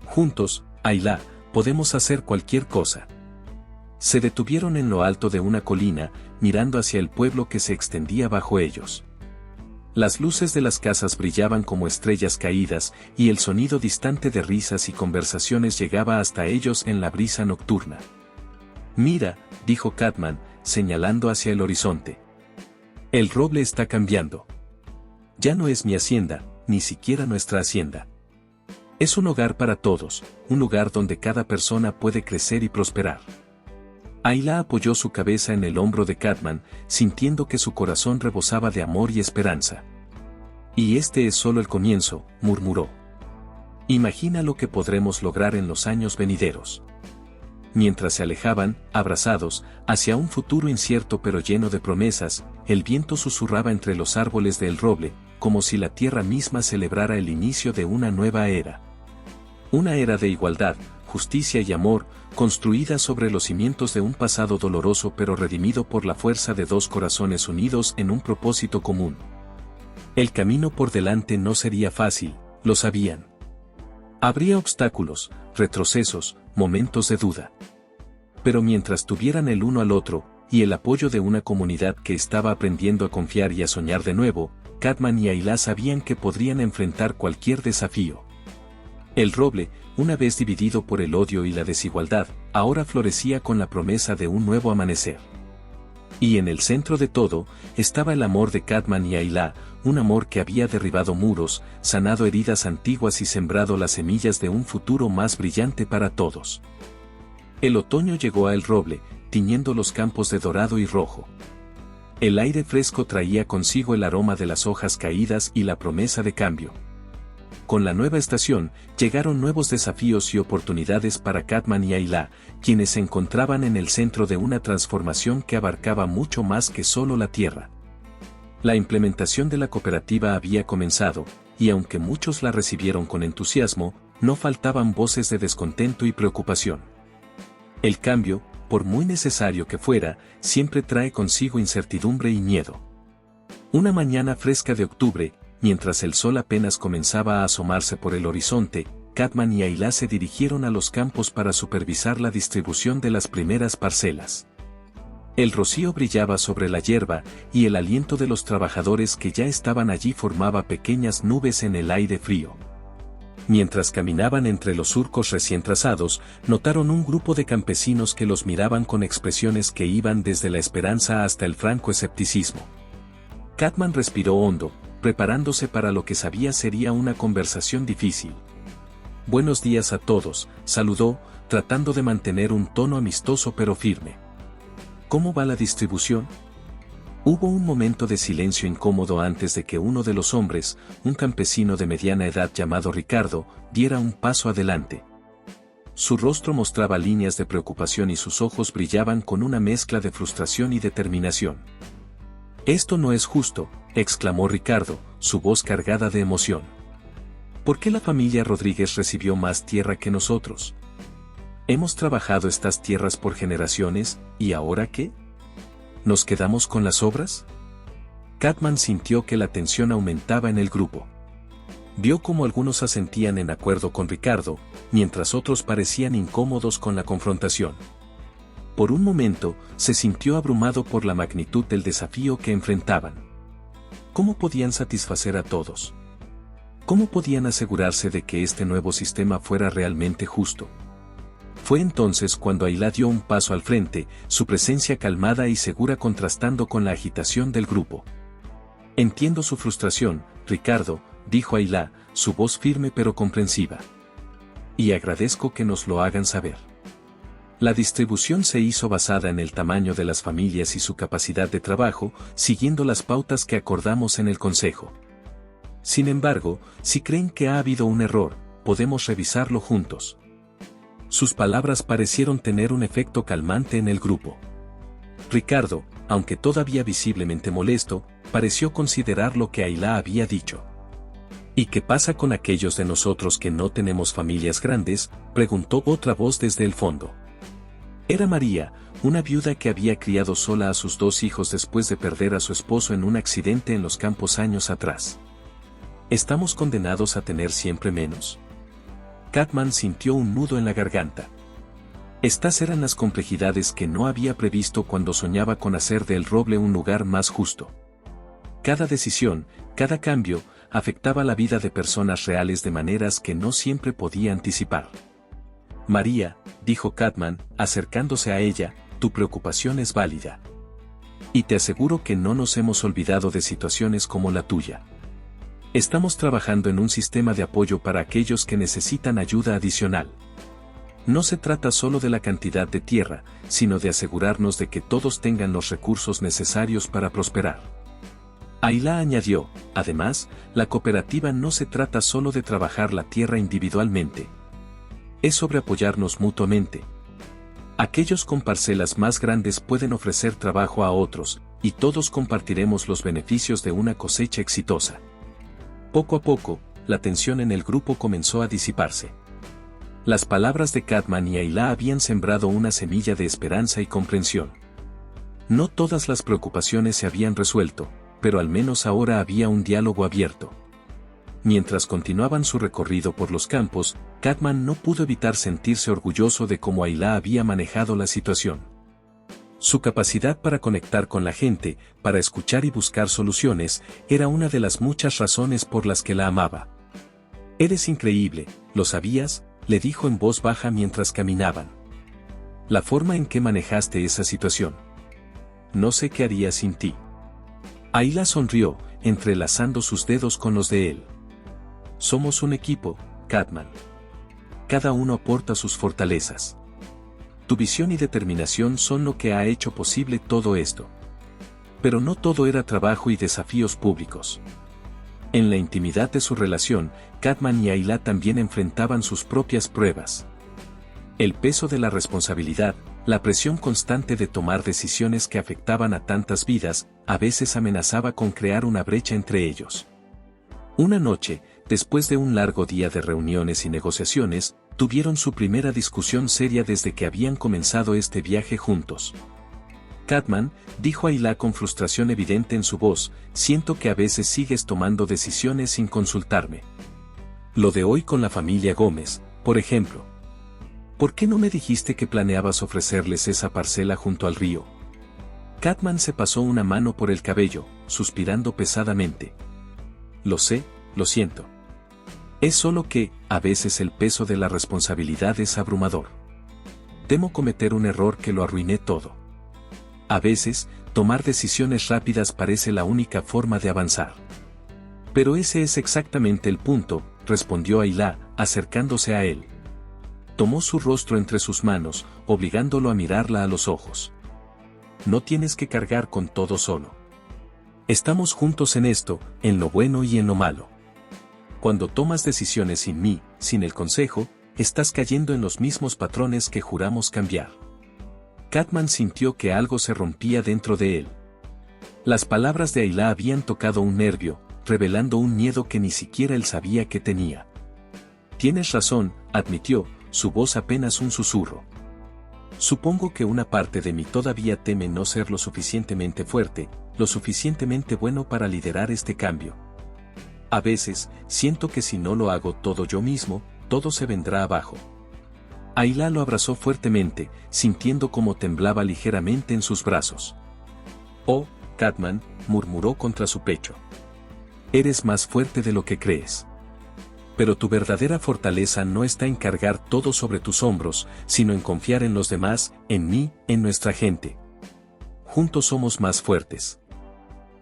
Juntos, Ayla, podemos hacer cualquier cosa. Se detuvieron en lo alto de una colina, mirando hacia el pueblo que se extendía bajo ellos. Las luces de las casas brillaban como estrellas caídas, y el sonido distante de risas y conversaciones llegaba hasta ellos en la brisa nocturna. Mira, dijo Catman, señalando hacia el horizonte. El roble está cambiando. Ya no es mi hacienda, ni siquiera nuestra hacienda. Es un hogar para todos, un lugar donde cada persona puede crecer y prosperar. Ayla apoyó su cabeza en el hombro de Catman, sintiendo que su corazón rebosaba de amor y esperanza. Y este es solo el comienzo, murmuró. Imagina lo que podremos lograr en los años venideros. Mientras se alejaban, abrazados, hacia un futuro incierto pero lleno de promesas, el viento susurraba entre los árboles del roble, como si la tierra misma celebrara el inicio de una nueva era. Una era de igualdad, justicia y amor, construida sobre los cimientos de un pasado doloroso pero redimido por la fuerza de dos corazones unidos en un propósito común. El camino por delante no sería fácil, lo sabían. Habría obstáculos, retrocesos, momentos de duda. Pero mientras tuvieran el uno al otro, y el apoyo de una comunidad que estaba aprendiendo a confiar y a soñar de nuevo, Catman y Ayla sabían que podrían enfrentar cualquier desafío. El roble, una vez dividido por el odio y la desigualdad, ahora florecía con la promesa de un nuevo amanecer. Y en el centro de todo, estaba el amor de Catman y Ayla, un amor que había derribado muros, sanado heridas antiguas y sembrado las semillas de un futuro más brillante para todos. El otoño llegó a El Roble, tiñendo los campos de dorado y rojo. El aire fresco traía consigo el aroma de las hojas caídas y la promesa de cambio. Con la nueva estación, llegaron nuevos desafíos y oportunidades para Catman y Ayla, quienes se encontraban en el centro de una transformación que abarcaba mucho más que solo la tierra. La implementación de la cooperativa había comenzado, y aunque muchos la recibieron con entusiasmo, no faltaban voces de descontento y preocupación. El cambio, por muy necesario que fuera, siempre trae consigo incertidumbre y miedo. Una mañana fresca de octubre, mientras el sol apenas comenzaba a asomarse por el horizonte, Catman y Ayla se dirigieron a los campos para supervisar la distribución de las primeras parcelas. El rocío brillaba sobre la hierba, y el aliento de los trabajadores que ya estaban allí formaba pequeñas nubes en el aire frío. Mientras caminaban entre los surcos recién trazados, notaron un grupo de campesinos que los miraban con expresiones que iban desde la esperanza hasta el franco escepticismo. Catman respiró hondo, preparándose para lo que sabía sería una conversación difícil. «Buenos días a todos», saludó, tratando de mantener un tono amistoso pero firme. ¿Cómo va la distribución? Hubo un momento de silencio incómodo antes de que uno de los hombres, un campesino de mediana edad llamado Ricardo, diera un paso adelante. Su rostro mostraba líneas de preocupación y sus ojos brillaban con una mezcla de frustración y determinación. «Esto no es justo», exclamó Ricardo, su voz cargada de emoción. «¿Por qué la familia Rodríguez recibió más tierra que nosotros? Hemos trabajado estas tierras por generaciones, ¿y ahora qué? ¿Nos quedamos con las obras?» Catman sintió que la tensión aumentaba en el grupo. Vio cómo algunos asentían en acuerdo con Ricardo, mientras otros parecían incómodos con la confrontación. Por un momento, se sintió abrumado por la magnitud del desafío que enfrentaban. ¿Cómo podían satisfacer a todos? ¿Cómo podían asegurarse de que este nuevo sistema fuera realmente justo? Fue entonces cuando Ayla dio un paso al frente, su presencia calmada y segura contrastando con la agitación del grupo. «Entiendo su frustración, Ricardo», dijo Ayla, su voz firme pero comprensiva. «Y agradezco que nos lo hagan saber». La distribución se hizo basada en el tamaño de las familias y su capacidad de trabajo, siguiendo las pautas que acordamos en el Consejo. Sin embargo, si creen que ha habido un error, podemos revisarlo juntos. Sus palabras parecieron tener un efecto calmante en el grupo. Ricardo, aunque todavía visiblemente molesto, pareció considerar lo que Ayla había dicho. «¿Y qué pasa con aquellos de nosotros que no tenemos familias grandes?», preguntó otra voz desde el fondo. Era María, una viuda que había criado sola a sus 2 hijos después de perder a su esposo en un accidente en los campos años atrás. ¿Estamos condenados a tener siempre menos? Catman sintió un nudo en la garganta. Estas eran las complejidades que no había previsto cuando soñaba con hacer del Roble un lugar más justo. Cada decisión, cada cambio, afectaba la vida de personas reales de maneras que no siempre podía anticipar. «María», dijo Catman, acercándose a ella, «tu preocupación es válida. Y te aseguro que no nos hemos olvidado de situaciones como la tuya. Estamos trabajando en un sistema de apoyo para aquellos que necesitan ayuda adicional. No se trata solo de la cantidad de tierra, sino de asegurarnos de que todos tengan los recursos necesarios para prosperar». Ayla añadió, «Además, la cooperativa no se trata solo de trabajar la tierra individualmente. Es sobre apoyarnos mutuamente. Aquellos con parcelas más grandes pueden ofrecer trabajo a otros, y todos compartiremos los beneficios de una cosecha exitosa». Poco a poco, la tensión en el grupo comenzó a disiparse. Las palabras de Catman y Ayla habían sembrado una semilla de esperanza y comprensión. No todas las preocupaciones se habían resuelto, pero al menos ahora había un diálogo abierto. Mientras continuaban su recorrido por los campos, Catman no pudo evitar sentirse orgulloso de cómo Ayla había manejado la situación. Su capacidad para conectar con la gente, para escuchar y buscar soluciones, era una de las muchas razones por las que la amaba. «Eres increíble, ¿lo sabías?», le dijo en voz baja mientras caminaban. «La forma en que manejaste esa situación. No sé qué haría sin ti». Ayla sonrió, entrelazando sus dedos con los de él. «Somos un equipo, Catman. Cada uno aporta sus fortalezas. Tu visión y determinación son lo que ha hecho posible todo esto. Pero no todo era trabajo y desafíos públicos. En la intimidad de su relación, Catman y Ayla también enfrentaban sus propias pruebas. El peso de la responsabilidad, la presión constante de tomar decisiones que afectaban a tantas vidas, a veces amenazaba con crear una brecha entre ellos. Una noche, después de un largo día de reuniones y negociaciones, tuvieron su primera discusión seria desde que habían comenzado este viaje juntos. «Catman», dijo Ayla con frustración evidente en su voz, «siento que a veces sigues tomando decisiones sin consultarme. Lo de hoy con la familia Gómez, por ejemplo. ¿Por qué no me dijiste que planeabas ofrecerles esa parcela junto al río?» Catman se pasó una mano por el cabello, suspirando pesadamente. «Lo sé, lo siento. Es solo que, a veces el peso de la responsabilidad es abrumador. Temo cometer un error que lo arruiné todo. A veces, tomar decisiones rápidas parece la única forma de avanzar». «Pero ese es exactamente el punto», respondió Ayla, acercándose a él. Tomó su rostro entre sus manos, obligándolo a mirarla a los ojos. No tienes que cargar con todo solo. Estamos juntos en esto, en lo bueno y en lo malo. Cuando tomas decisiones sin mí, sin el consejo, estás cayendo en los mismos patrones que juramos cambiar. Cartman sintió que algo se rompía dentro de él. Las palabras de Ayla habían tocado un nervio, revelando un miedo que ni siquiera él sabía que tenía. Tienes razón, admitió, su voz apenas un susurro. Supongo que una parte de mí todavía teme no ser lo suficientemente fuerte, lo suficientemente bueno para liderar este cambio. A veces, siento que si no lo hago todo yo mismo, todo se vendrá abajo. Ayla lo abrazó fuertemente, sintiendo cómo temblaba ligeramente en sus brazos. Oh, Cartman, murmuró contra su pecho. Eres más fuerte de lo que crees. Pero tu verdadera fortaleza no está en cargar todo sobre tus hombros, sino en confiar en los demás, en mí, en nuestra gente. Juntos somos más fuertes.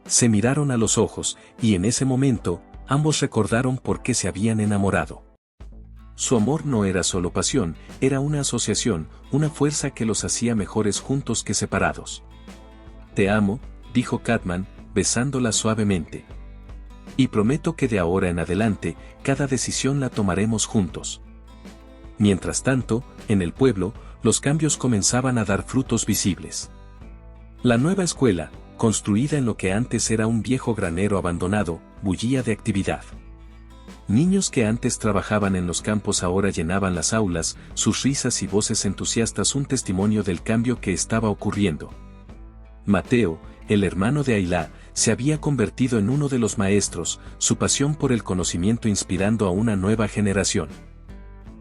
Se miraron a los ojos, y en ese momento, ambos recordaron por qué se habían enamorado. Su amor no era solo pasión, era una asociación, una fuerza que los hacía mejores juntos que separados. Te amo, dijo Cartman, besándola suavemente. Y prometo que de ahora en adelante, cada decisión la tomaremos juntos. Mientras tanto, en el pueblo, los cambios comenzaban a dar frutos visibles. La nueva escuela, construida en lo que antes era un viejo granero abandonado, bullía de actividad. Niños que antes trabajaban en los campos ahora llenaban las aulas, sus risas y voces entusiastas un testimonio del cambio que estaba ocurriendo. Mateo, el hermano de Ayla, se había convertido en uno de los maestros, su pasión por el conocimiento inspirando a una nueva generación.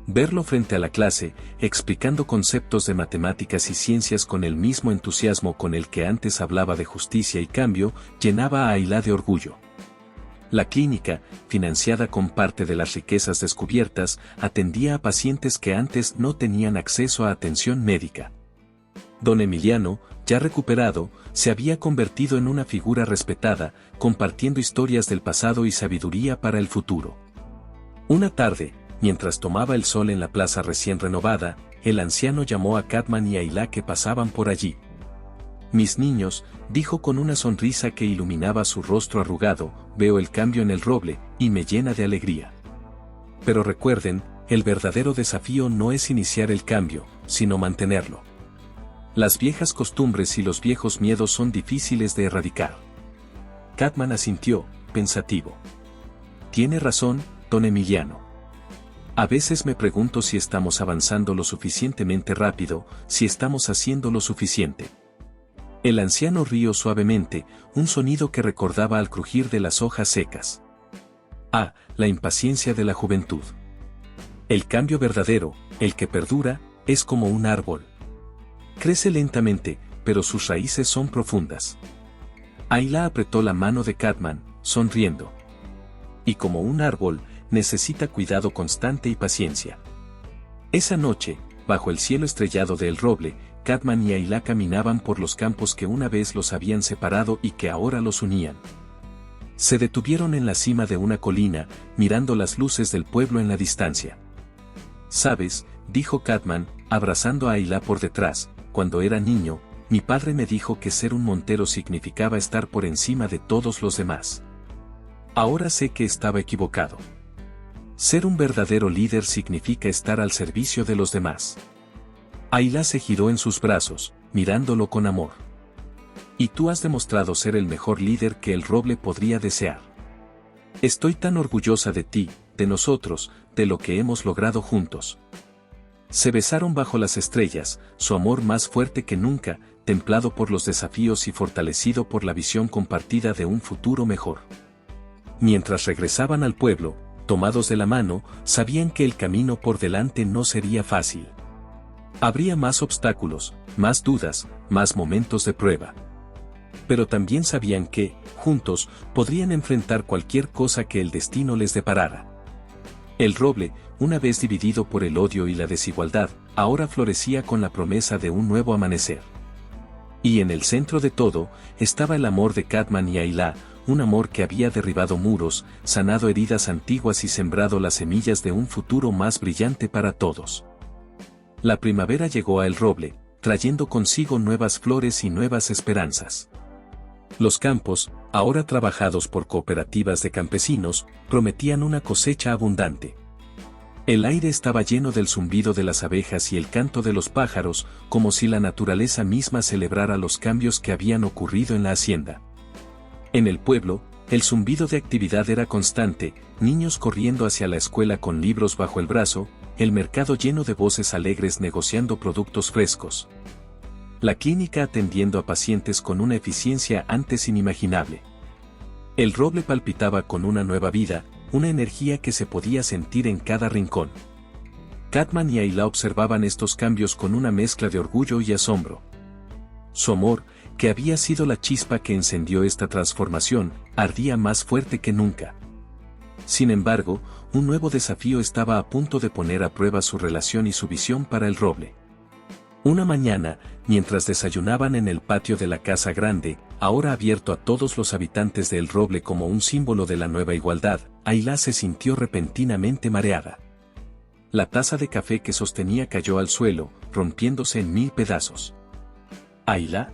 Verlo frente a la clase, explicando conceptos de matemáticas y ciencias con el mismo entusiasmo con el que antes hablaba de justicia y cambio, llenaba a Ayla de orgullo. La clínica, financiada con parte de las riquezas descubiertas, atendía a pacientes que antes no tenían acceso a atención médica. Don Emiliano, ya recuperado, se había convertido en una figura respetada, compartiendo historias del pasado y sabiduría para el futuro. Una tarde, mientras tomaba el sol en la plaza recién renovada, el anciano llamó a Cartman y a Ayla que pasaban por allí. Mis niños, dijo con una sonrisa que iluminaba su rostro arrugado, veo el cambio en el roble, y me llena de alegría. Pero recuerden, el verdadero desafío no es iniciar el cambio, sino mantenerlo. Las viejas costumbres y los viejos miedos son difíciles de erradicar. Cartman asintió, pensativo. Tiene razón, don Emiliano. A veces me pregunto si estamos avanzando lo suficientemente rápido, si estamos haciendo lo suficiente. El anciano rió suavemente, un sonido que recordaba al crujir de las hojas secas. Ah, la impaciencia de la juventud. El cambio verdadero, el que perdura, es como un árbol. Crece lentamente, pero sus raíces son profundas. Ayla apretó la mano de Cartman, sonriendo. Y como un árbol, necesita cuidado constante y paciencia. Esa noche, bajo el cielo estrellado del roble, Cartman y Ayla caminaban por los campos que una vez los habían separado y que ahora los unían. Se detuvieron en la cima de una colina, mirando las luces del pueblo en la distancia. «¿Sabes?», dijo Cartman, abrazando a Ayla por detrás, «cuando era niño, mi padre me dijo que ser un montero significaba estar por encima de todos los demás. Ahora sé que estaba equivocado. Ser un verdadero líder significa estar al servicio de los demás». Ayla se giró en sus brazos, mirándolo con amor. «Y tú has demostrado ser el mejor líder que el roble podría desear. Estoy tan orgullosa de ti, de nosotros, de lo que hemos logrado juntos». Se besaron bajo las estrellas, su amor más fuerte que nunca, templado por los desafíos y fortalecido por la visión compartida de un futuro mejor. Mientras regresaban al pueblo, tomados de la mano, sabían que el camino por delante no sería fácil. Habría más obstáculos, más dudas, más momentos de prueba. Pero también sabían que, juntos, podrían enfrentar cualquier cosa que el destino les deparara. El roble, una vez dividido por el odio y la desigualdad, ahora florecía con la promesa de un nuevo amanecer. Y en el centro de todo, estaba el amor de Cartman y Ayla, un amor que había derribado muros, sanado heridas antiguas y sembrado las semillas de un futuro más brillante para todos. La primavera llegó a El Roble, trayendo consigo nuevas flores y nuevas esperanzas. Los campos, ahora trabajados por cooperativas de campesinos, prometían una cosecha abundante. El aire estaba lleno del zumbido de las abejas y el canto de los pájaros, como si la naturaleza misma celebrara los cambios que habían ocurrido en la hacienda. En el pueblo, el zumbido de actividad era constante, niños corriendo hacia la escuela con libros bajo el brazo, el mercado lleno de voces alegres negociando productos frescos. La clínica atendiendo a pacientes con una eficiencia antes inimaginable. El Roble palpitaba con una nueva vida, una energía que se podía sentir en cada rincón. Catman y Ayla observaban estos cambios con una mezcla de orgullo y asombro. Su amor, que había sido la chispa que encendió esta transformación, ardía más fuerte que nunca. Sin embargo, un nuevo desafío estaba a punto de poner a prueba su relación y su visión para El Roble. Una mañana, mientras desayunaban en el patio de la casa grande, ahora abierto a todos los habitantes de El Roble como un símbolo de la nueva igualdad, Ayla se sintió repentinamente mareada. La taza de café que sostenía cayó al suelo, rompiéndose en 1000 pedazos. «¿Ayla?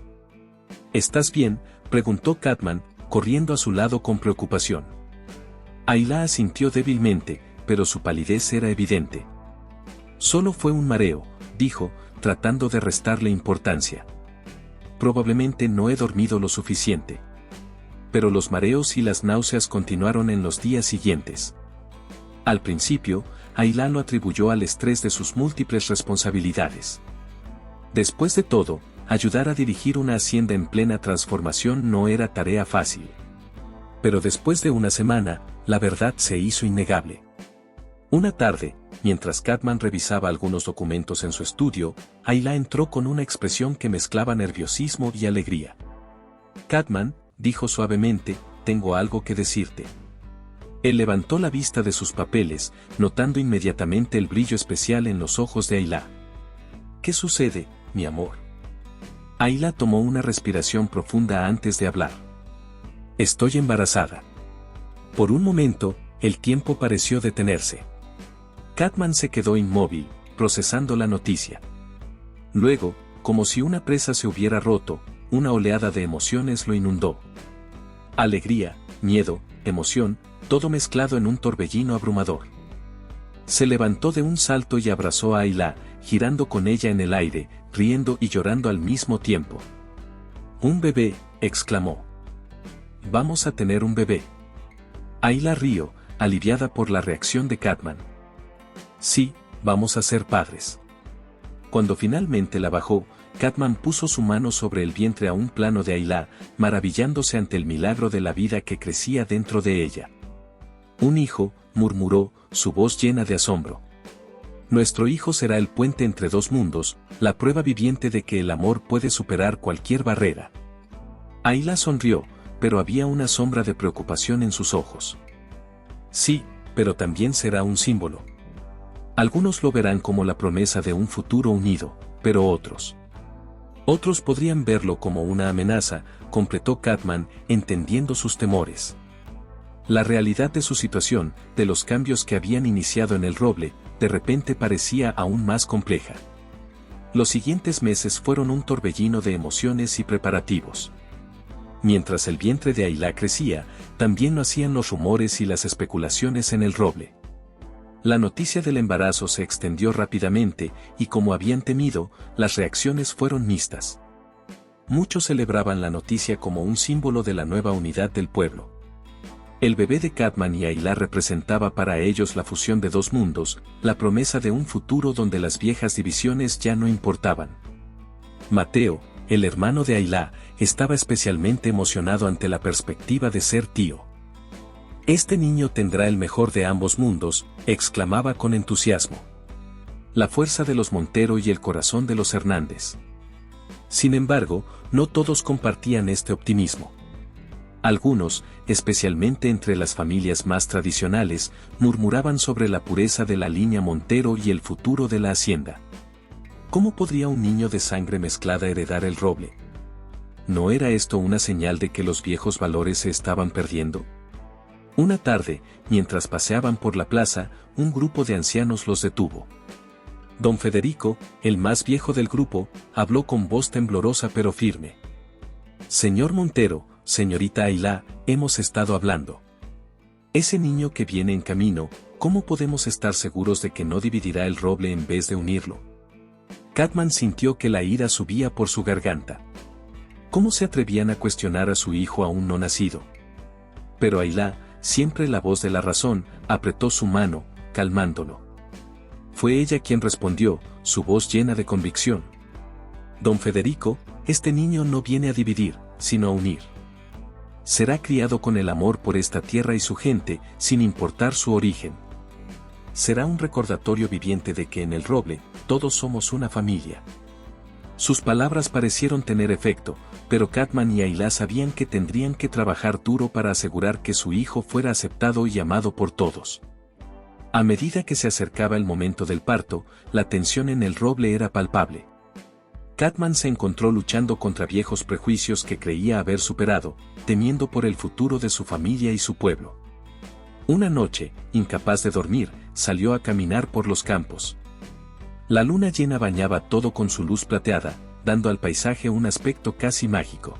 ¿Estás bien?», preguntó Catman, corriendo a su lado con preocupación. Ayla asintió débilmente, pero su palidez era evidente. «Solo fue un mareo», dijo, tratando de restarle importancia. «Probablemente no he dormido lo suficiente». Pero los mareos y las náuseas continuaron en los días siguientes. Al principio, Ayla lo atribuyó al estrés de sus múltiples responsabilidades. Después de todo, ayudar a dirigir una hacienda en plena transformación no era tarea fácil. Pero después de una semana, la verdad se hizo innegable. Una tarde, mientras Catman revisaba algunos documentos en su estudio, Ayla entró con una expresión que mezclaba nerviosismo y alegría. «Catman», dijo suavemente, «tengo algo que decirte». Él levantó la vista de sus papeles, notando inmediatamente el brillo especial en los ojos de Ayla. «¿Qué sucede, mi amor?». Ayla tomó una respiración profunda antes de hablar. «Estoy embarazada». Por un momento, el tiempo pareció detenerse. Catman se quedó inmóvil, procesando la noticia. Luego, como si una presa se hubiera roto, una oleada de emociones lo inundó. Alegría, miedo, emoción, todo mezclado en un torbellino abrumador. Se levantó de un salto y abrazó a Ayla, girando con ella en el aire, riendo y llorando al mismo tiempo. «Un bebé», exclamó. «Vamos a tener un bebé». Ayla rió, aliviada por la reacción de Catman. «Sí, vamos a ser padres». Cuando finalmente la bajó, Catman puso su mano sobre el vientre a un plano de Ayla, maravillándose ante el milagro de la vida que crecía dentro de ella. «Un hijo», murmuró, su voz llena de asombro. «Nuestro hijo será el puente entre dos mundos, la prueba viviente de que el amor puede superar cualquier barrera». Ayla sonrió, pero había una sombra de preocupación en sus ojos. «Sí, pero también será un símbolo. Algunos lo verán como la promesa de un futuro unido, pero otros podrían verlo como una amenaza», completó Catman, entendiendo sus temores. La realidad de su situación, de los cambios que habían iniciado en El Roble, de repente parecía aún más compleja. Los siguientes meses fueron un torbellino de emociones y preparativos. Mientras el vientre de Ayla crecía, también lo hacían los rumores y las especulaciones en El Roble. La noticia del embarazo se extendió rápidamente, y como habían temido, las reacciones fueron mixtas. Muchos celebraban la noticia como un símbolo de la nueva unidad del pueblo. El bebé de Catman y Ayla representaba para ellos la fusión de dos mundos, la promesa de un futuro donde las viejas divisiones ya no importaban. Mateo, el hermano de Ayla, estaba especialmente emocionado ante la perspectiva de ser tío. «Este niño tendrá el mejor de ambos mundos», exclamaba con entusiasmo. «La fuerza de los Montero y el corazón de los Hernández». Sin embargo, no todos compartían este optimismo. Algunos, especialmente entre las familias más tradicionales, murmuraban sobre la pureza de la línea Montero y el futuro de la hacienda. ¿Cómo podría un niño de sangre mezclada heredar El Roble? ¿No era esto una señal de que los viejos valores se estaban perdiendo? Una tarde, mientras paseaban por la plaza, un grupo de ancianos los detuvo. Don Federico, el más viejo del grupo, habló con voz temblorosa pero firme. Señor Montero, señorita Ailá, hemos estado hablando. Ese niño que viene en camino, ¿cómo podemos estar seguros de que no dividirá el roble en vez de unirlo? Catman sintió que la ira subía por su garganta. ¿Cómo se atrevían a cuestionar a su hijo aún no nacido? Pero Ailá, siempre la voz de la razón, apretó su mano, calmándolo. Fue ella quien respondió, su voz llena de convicción. Don Federico, este niño no viene a dividir, sino a unir. Será criado con el amor por esta tierra y su gente, sin importar su origen. Será un recordatorio viviente de que en el roble, todos somos una familia. Sus palabras parecieron tener efecto, pero Catman y Ailá sabían que tendrían que trabajar duro para asegurar que su hijo fuera aceptado y amado por todos. A medida que se acercaba el momento del parto, la tensión en el roble era palpable. Catman se encontró luchando contra viejos prejuicios que creía haber superado, temiendo por el futuro de su familia y su pueblo. Una noche, incapaz de dormir, salió a caminar por los campos. La luna llena bañaba todo con su luz plateada, dando al paisaje un aspecto casi mágico.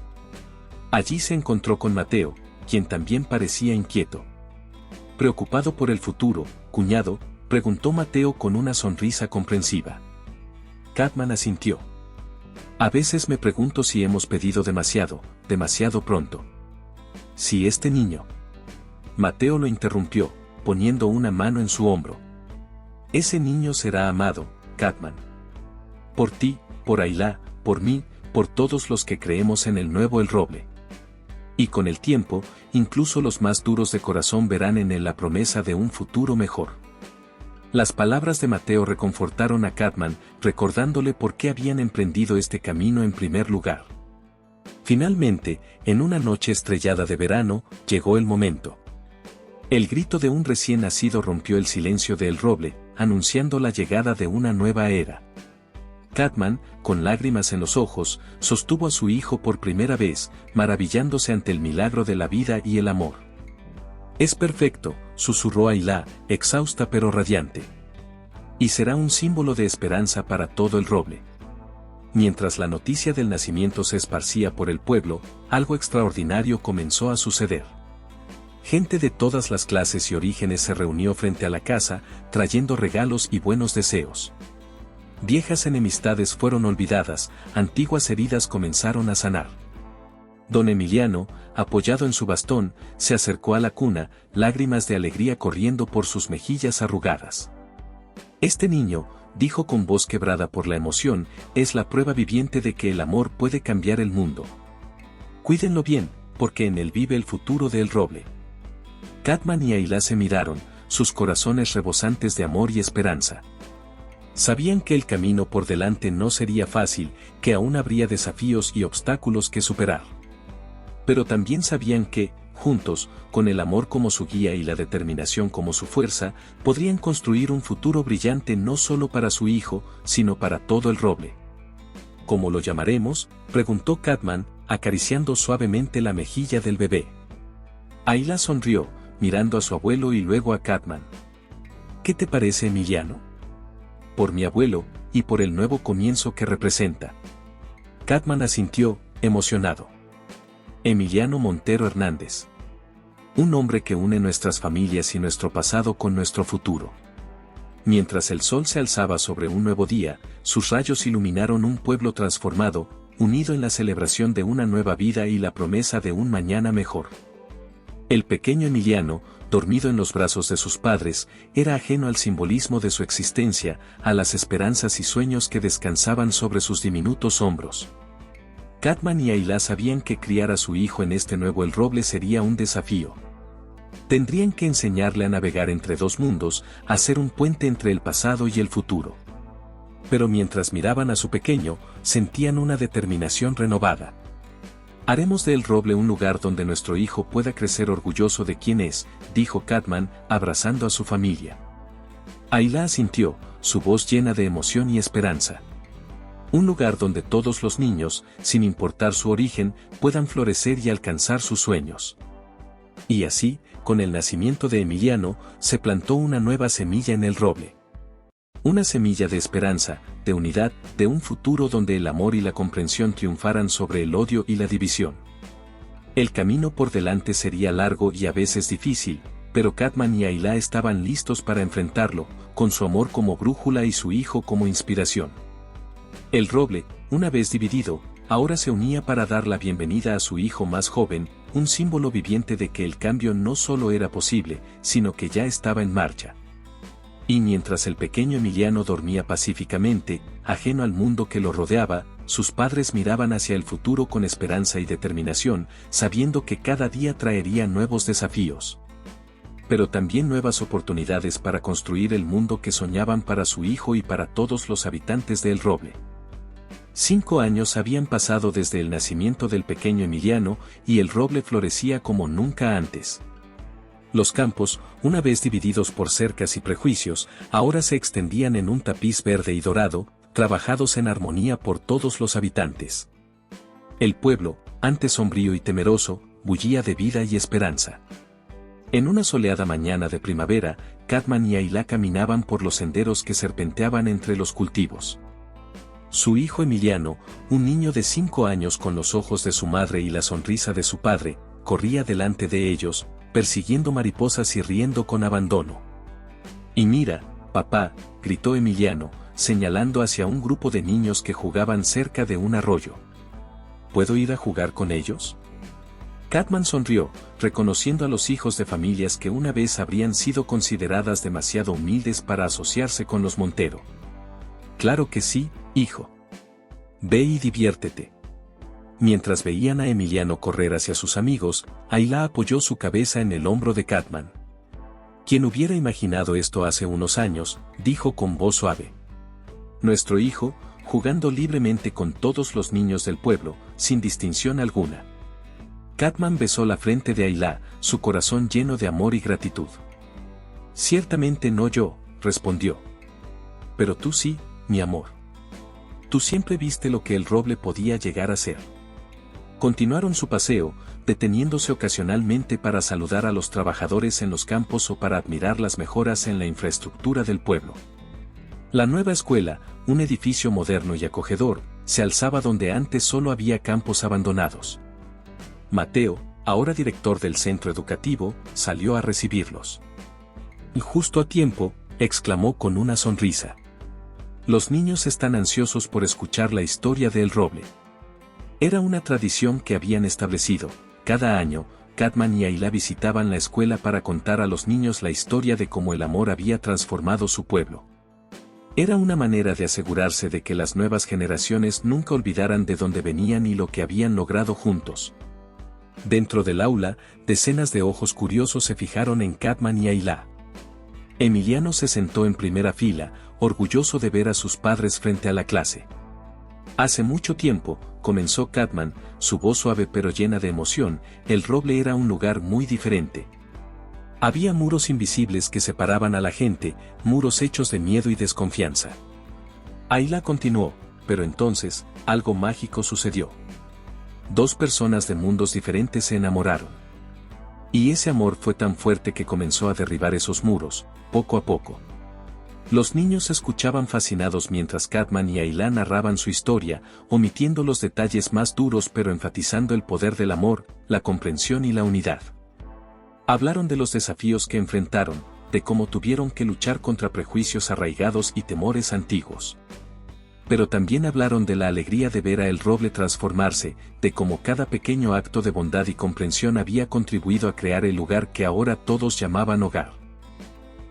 Allí se encontró con Mateo, quien también parecía inquieto. Preocupado por el futuro, cuñado, preguntó Mateo con una sonrisa comprensiva. Catman asintió. A veces me pregunto si hemos pedido demasiado, demasiado pronto. Si este niño. Mateo lo interrumpió, poniendo una mano en su hombro. Ese niño será amado, Catman. Por ti, por Ailá, por mí, por todos los que creemos en el nuevo El Roble. Y con el tiempo, incluso los más duros de corazón verán en él la promesa de un futuro mejor. Las palabras de Mateo reconfortaron a Catman, recordándole por qué habían emprendido este camino en primer lugar. Finalmente, en una noche estrellada de verano, llegó el momento. El grito de un recién nacido rompió el silencio de El Roble, anunciando la llegada de una nueva era. Catman, con lágrimas en los ojos, sostuvo a su hijo por primera vez, maravillándose ante el milagro de la vida y el amor. Es perfecto, susurró Ailá, exhausta pero radiante. Y será un símbolo de esperanza para todo el roble. Mientras la noticia del nacimiento se esparcía por el pueblo, algo extraordinario comenzó a suceder. Gente de todas las clases y orígenes se reunió frente a la casa, trayendo regalos y buenos deseos. Viejas enemistades fueron olvidadas, antiguas heridas comenzaron a sanar. Don Emiliano, apoyado en su bastón, se acercó a la cuna, lágrimas de alegría corriendo por sus mejillas arrugadas. Este niño, dijo con voz quebrada por la emoción, es la prueba viviente de que el amor puede cambiar el mundo. Cuídenlo bien, porque en él vive el futuro del roble. Catman y Ailá se miraron, sus corazones rebosantes de amor y esperanza. Sabían que el camino por delante no sería fácil, que aún habría desafíos y obstáculos que superar. Pero también sabían que, juntos, con el amor como su guía y la determinación como su fuerza, podrían construir un futuro brillante no solo para su hijo, sino para todo el roble. ¿Cómo lo llamaremos?, preguntó Catman, acariciando suavemente la mejilla del bebé. Ailá sonrió, mirando a su abuelo y luego a Catman. ¿Qué te parece, Emiliano? Por mi abuelo, y por el nuevo comienzo que representa. Catman asintió, emocionado. Emiliano Montero Hernández. Un hombre que une nuestras familias y nuestro pasado con nuestro futuro. Mientras el sol se alzaba sobre un nuevo día, sus rayos iluminaron un pueblo transformado, unido en la celebración de una nueva vida y la promesa de un mañana mejor. El pequeño Emiliano, dormido en los brazos de sus padres, era ajeno al simbolismo de su existencia, a las esperanzas y sueños que descansaban sobre sus diminutos hombros. Catman y Ailá sabían que criar a su hijo en este nuevo El Roble sería un desafío. Tendrían que enseñarle a navegar entre dos mundos, a ser un puente entre el pasado y el futuro. Pero mientras miraban a su pequeño, sentían una determinación renovada. Haremos de El Roble un lugar donde nuestro hijo pueda crecer orgulloso de quién es, dijo Catman, abrazando a su familia. Ailá asintió, su voz llena de emoción y esperanza. Un lugar donde todos los niños, sin importar su origen, puedan florecer y alcanzar sus sueños. Y así, con el nacimiento de Emiliano, se plantó una nueva semilla en El Roble. Una semilla de esperanza, de unidad, de un futuro donde el amor y la comprensión triunfaran sobre el odio y la división. El camino por delante sería largo y a veces difícil, pero Catman y Ayla estaban listos para enfrentarlo, con su amor como brújula y su hijo como inspiración. El roble, una vez dividido, ahora se unía para dar la bienvenida a su hijo más joven, un símbolo viviente de que el cambio no solo era posible, sino que ya estaba en marcha. Y mientras el pequeño Emiliano dormía pacíficamente, ajeno al mundo que lo rodeaba, sus padres miraban hacia el futuro con esperanza y determinación, sabiendo que cada día traería nuevos desafíos. Pero también nuevas oportunidades para construir el mundo que soñaban para su hijo y para todos los habitantes de El Roble. 5 años habían pasado desde el nacimiento del pequeño Emiliano, y El Roble florecía como nunca antes. Los campos, una vez divididos por cercas y prejuicios, ahora se extendían en un tapiz verde y dorado, trabajados en armonía por todos los habitantes. El pueblo, antes sombrío y temeroso, bullía de vida y esperanza. En una soleada mañana de primavera, Catman y Ayla caminaban por los senderos que serpenteaban entre los cultivos. Su hijo Emiliano, un niño de 5 años con los ojos de su madre y la sonrisa de su padre, corría delante de ellos, persiguiendo mariposas y riendo con abandono. «Y mira, papá», gritó Emiliano, señalando hacia un grupo de niños que jugaban cerca de un arroyo. «¿Puedo ir a jugar con ellos?». Catman sonrió, reconociendo a los hijos de familias que una vez habrían sido consideradas demasiado humildes para asociarse con los Montero. «Claro que sí, hijo. Ve y diviértete». Mientras veían a Emiliano correr hacia sus amigos, Ayla apoyó su cabeza en el hombro de Catman. «¿Quién hubiera imaginado esto hace unos años?», dijo con voz suave. «Nuestro hijo, jugando libremente con todos los niños del pueblo, sin distinción alguna». Catman besó la frente de Ayla, su corazón lleno de amor y gratitud. «Ciertamente no yo», respondió. «Pero tú sí, mi amor. Tú siempre viste lo que el roble podía llegar a ser». Continuaron su paseo, deteniéndose ocasionalmente para saludar a los trabajadores en los campos o para admirar las mejoras en la infraestructura del pueblo. La nueva escuela, un edificio moderno y acogedor, se alzaba donde antes solo había campos abandonados. Mateo, ahora director del centro educativo, salió a recibirlos. «Y justo a tiempo», exclamó con una sonrisa. «Los niños están ansiosos por escuchar la historia de El Roble». Era una tradición que habían establecido. Cada año, Catman y Ayla visitaban la escuela para contar a los niños la historia de cómo el amor había transformado su pueblo. Era una manera de asegurarse de que las nuevas generaciones nunca olvidaran de dónde venían y lo que habían logrado juntos. Dentro del aula, decenas de ojos curiosos se fijaron en Catman y Ayla. Emiliano se sentó en primera fila, orgulloso de ver a sus padres frente a la clase. «Hace mucho tiempo», comenzó Catman, su voz suave pero llena de emoción, «El Roble era un lugar muy diferente. Había muros invisibles que separaban a la gente, muros hechos de miedo y desconfianza». Ayla continuó, «Pero entonces, algo mágico sucedió. 2 personas de mundos diferentes se enamoraron. Y ese amor fue tan fuerte que comenzó a derribar esos muros, poco a poco». Los niños escuchaban fascinados mientras Catman y Ayla narraban su historia, omitiendo los detalles más duros pero enfatizando el poder del amor, la comprensión y la unidad. Hablaron de los desafíos que enfrentaron, de cómo tuvieron que luchar contra prejuicios arraigados y temores antiguos. Pero también hablaron de la alegría de ver a El Roble transformarse, de cómo cada pequeño acto de bondad y comprensión había contribuido a crear el lugar que ahora todos llamaban hogar.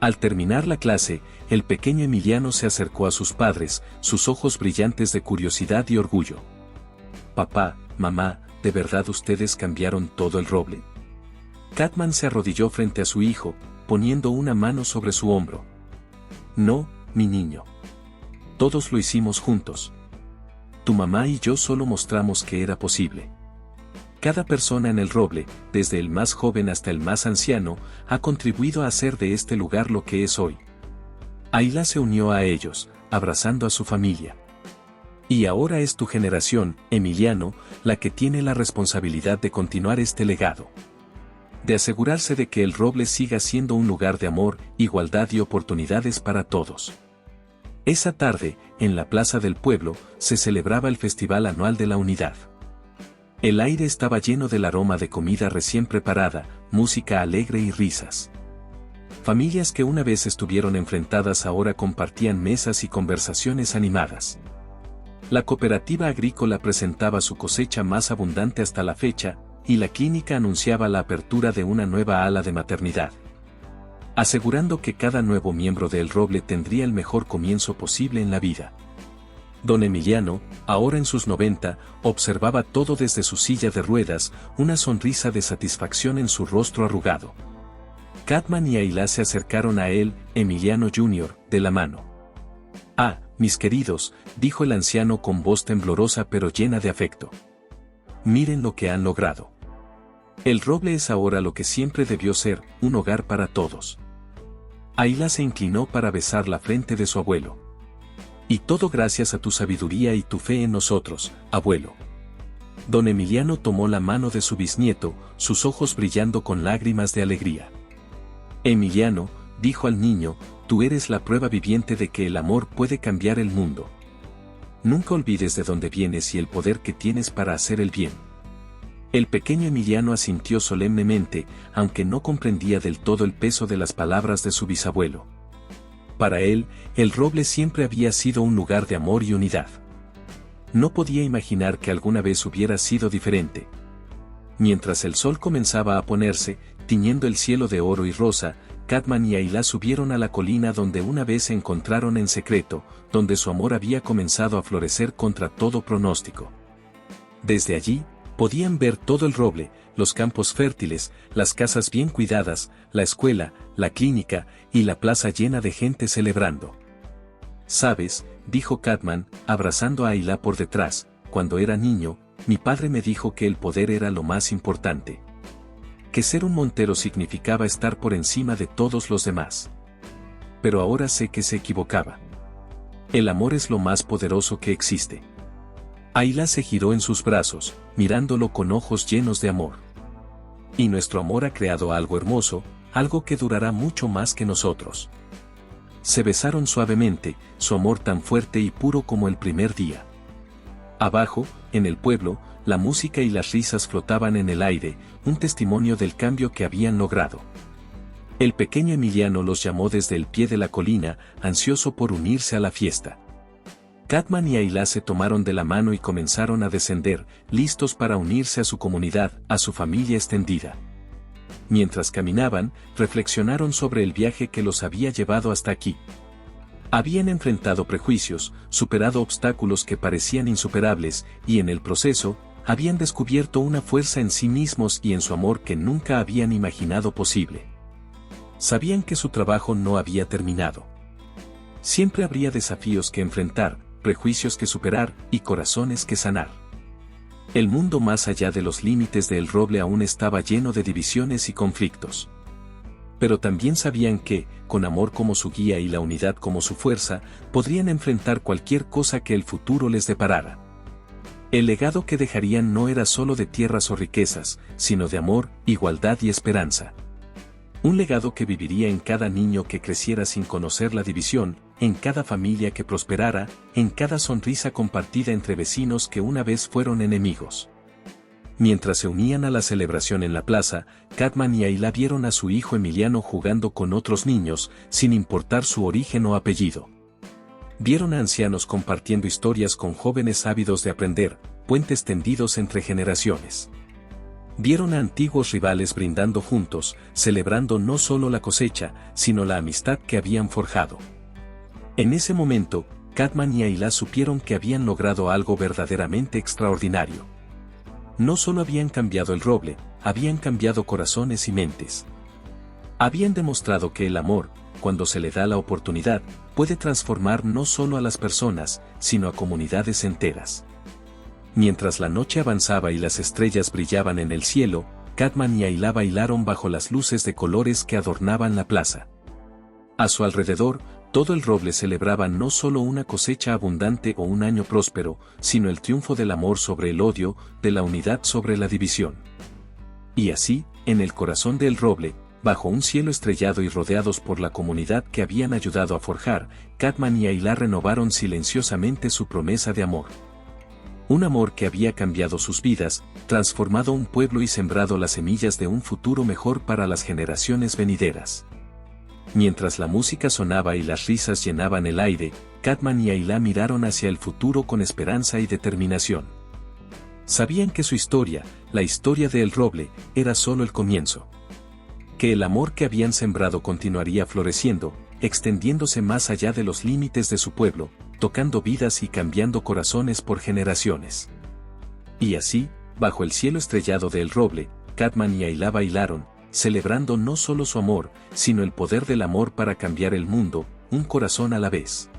Al terminar la clase, el pequeño Emiliano se acercó a sus padres, sus ojos brillantes de curiosidad y orgullo. «Papá, mamá, ¿de verdad ustedes cambiaron todo El Roble?». Catman se arrodilló frente a su hijo, poniendo una mano sobre su hombro. «No, mi niño. Todos lo hicimos juntos. Tu mamá y yo solo mostramos que era posible». Cada persona en El Roble, desde el más joven hasta el más anciano, ha contribuido a hacer de este lugar lo que es hoy. Ayla se unió a ellos, abrazando a su familia. «Y ahora es tu generación, Emiliano, la que tiene la responsabilidad de continuar este legado. De asegurarse de que El Roble siga siendo un lugar de amor, igualdad y oportunidades para todos». Esa tarde, en la plaza del pueblo, se celebraba el Festival Anual de la Unidad. El aire estaba lleno del aroma de comida recién preparada, música alegre y risas. Familias que una vez estuvieron enfrentadas ahora compartían mesas y conversaciones animadas. La cooperativa agrícola presentaba su cosecha más abundante hasta la fecha, y la clínica anunciaba la apertura de una nueva ala de maternidad, asegurando que cada nuevo miembro de El Roble tendría el mejor comienzo posible en la vida. Don Emiliano, ahora en sus 90, observaba todo desde su silla de ruedas, una sonrisa de satisfacción en su rostro arrugado. Catman y Ayla se acercaron a él, Emiliano Jr., de la mano. «Ah, mis queridos», dijo el anciano con voz temblorosa pero llena de afecto. «Miren lo que han logrado. El Roble es ahora lo que siempre debió ser, un hogar para todos». Ayla se inclinó para besar la frente de su abuelo. «Y todo gracias a tu sabiduría y tu fe en nosotros, abuelo». Don Emiliano tomó la mano de su bisnieto, sus ojos brillando con lágrimas de alegría. «Emiliano», dijo al niño, «tú eres la prueba viviente de que el amor puede cambiar el mundo. Nunca olvides de dónde vienes y el poder que tienes para hacer el bien». El pequeño Emiliano asintió solemnemente, aunque no comprendía del todo el peso de las palabras de su bisabuelo. Para él, El Roble siempre había sido un lugar de amor y unidad. No podía imaginar que alguna vez hubiera sido diferente. Mientras el sol comenzaba a ponerse, tiñendo el cielo de oro y rosa, Catman y Ayla subieron a la colina donde una vez se encontraron en secreto, donde su amor había comenzado a florecer contra todo pronóstico. Desde allí, podían ver todo El Roble, los campos fértiles, las casas bien cuidadas, la escuela, la clínica, y la plaza llena de gente celebrando. «¿Sabes?», dijo Catman, abrazando a Ayla por detrás, «cuando era niño, mi padre me dijo que el poder era lo más importante. Que ser un montero significaba estar por encima de todos los demás. Pero ahora sé que se equivocaba. El amor es lo más poderoso que existe». Ayla se giró en sus brazos, mirándolo con ojos llenos de amor. «Y nuestro amor ha creado algo hermoso, algo que durará mucho más que nosotros». Se besaron suavemente, su amor tan fuerte y puro como el primer día. Abajo, en el pueblo, la música y las risas flotaban en el aire, un testimonio del cambio que habían logrado. El pequeño Emiliano los llamó desde el pie de la colina, ansioso por unirse a la fiesta. Catman y Ayla se tomaron de la mano y comenzaron a descender, listos para unirse a su comunidad, a su familia extendida. Mientras caminaban, reflexionaron sobre el viaje que los había llevado hasta aquí. Habían enfrentado prejuicios, superado obstáculos que parecían insuperables, y en el proceso, habían descubierto una fuerza en sí mismos y en su amor que nunca habían imaginado posible. Sabían que su trabajo no había terminado. Siempre habría desafíos que enfrentar, prejuicios que superar y corazones que sanar. El mundo más allá de los límites de El Roble aún estaba lleno de divisiones y conflictos. Pero también sabían que, con amor como su guía y la unidad como su fuerza, podrían enfrentar cualquier cosa que el futuro les deparara. El legado que dejarían no era solo de tierras o riquezas, sino de amor, igualdad y esperanza. Un legado que viviría en cada niño que creciera sin conocer la división, en cada familia que prosperara, en cada sonrisa compartida entre vecinos que una vez fueron enemigos. Mientras se unían a la celebración en la plaza, Catman y Ayla vieron a su hijo Emiliano jugando con otros niños, sin importar su origen o apellido. Vieron a ancianos compartiendo historias con jóvenes ávidos de aprender, puentes tendidos entre generaciones. Vieron a antiguos rivales brindando juntos, celebrando no solo la cosecha, sino la amistad que habían forjado. En ese momento, Catman y Ayla supieron que habían logrado algo verdaderamente extraordinario. No solo habían cambiado El Roble, habían cambiado corazones y mentes. Habían demostrado que el amor, cuando se le da la oportunidad, puede transformar no solo a las personas, sino a comunidades enteras. Mientras la noche avanzaba y las estrellas brillaban en el cielo, Catman y Ayla bailaron bajo las luces de colores que adornaban la plaza. A su alrededor, todo El Roble celebraba no solo una cosecha abundante o un año próspero, sino el triunfo del amor sobre el odio, de la unidad sobre la división. Y así, en el corazón de El Roble, Bajo un cielo estrellado y rodeados por la comunidad que habían ayudado a forjar, Catman y Ayla renovaron silenciosamente su promesa de amor. Un amor que había cambiado sus vidas, transformado un pueblo y sembrado las semillas de un futuro mejor para las generaciones venideras. Mientras la música sonaba y las risas llenaban el aire, Catman y Ayla miraron hacia el futuro con esperanza y determinación. Sabían que su historia, la historia de El Roble, era solo el comienzo. Que el amor que habían sembrado continuaría floreciendo, extendiéndose más allá de los límites de su pueblo, tocando vidas y cambiando corazones por generaciones. Y así, bajo el cielo estrellado de El Roble, Catman y Ayla bailaron, celebrando no solo su amor, sino el poder del amor para cambiar el mundo, un corazón a la vez.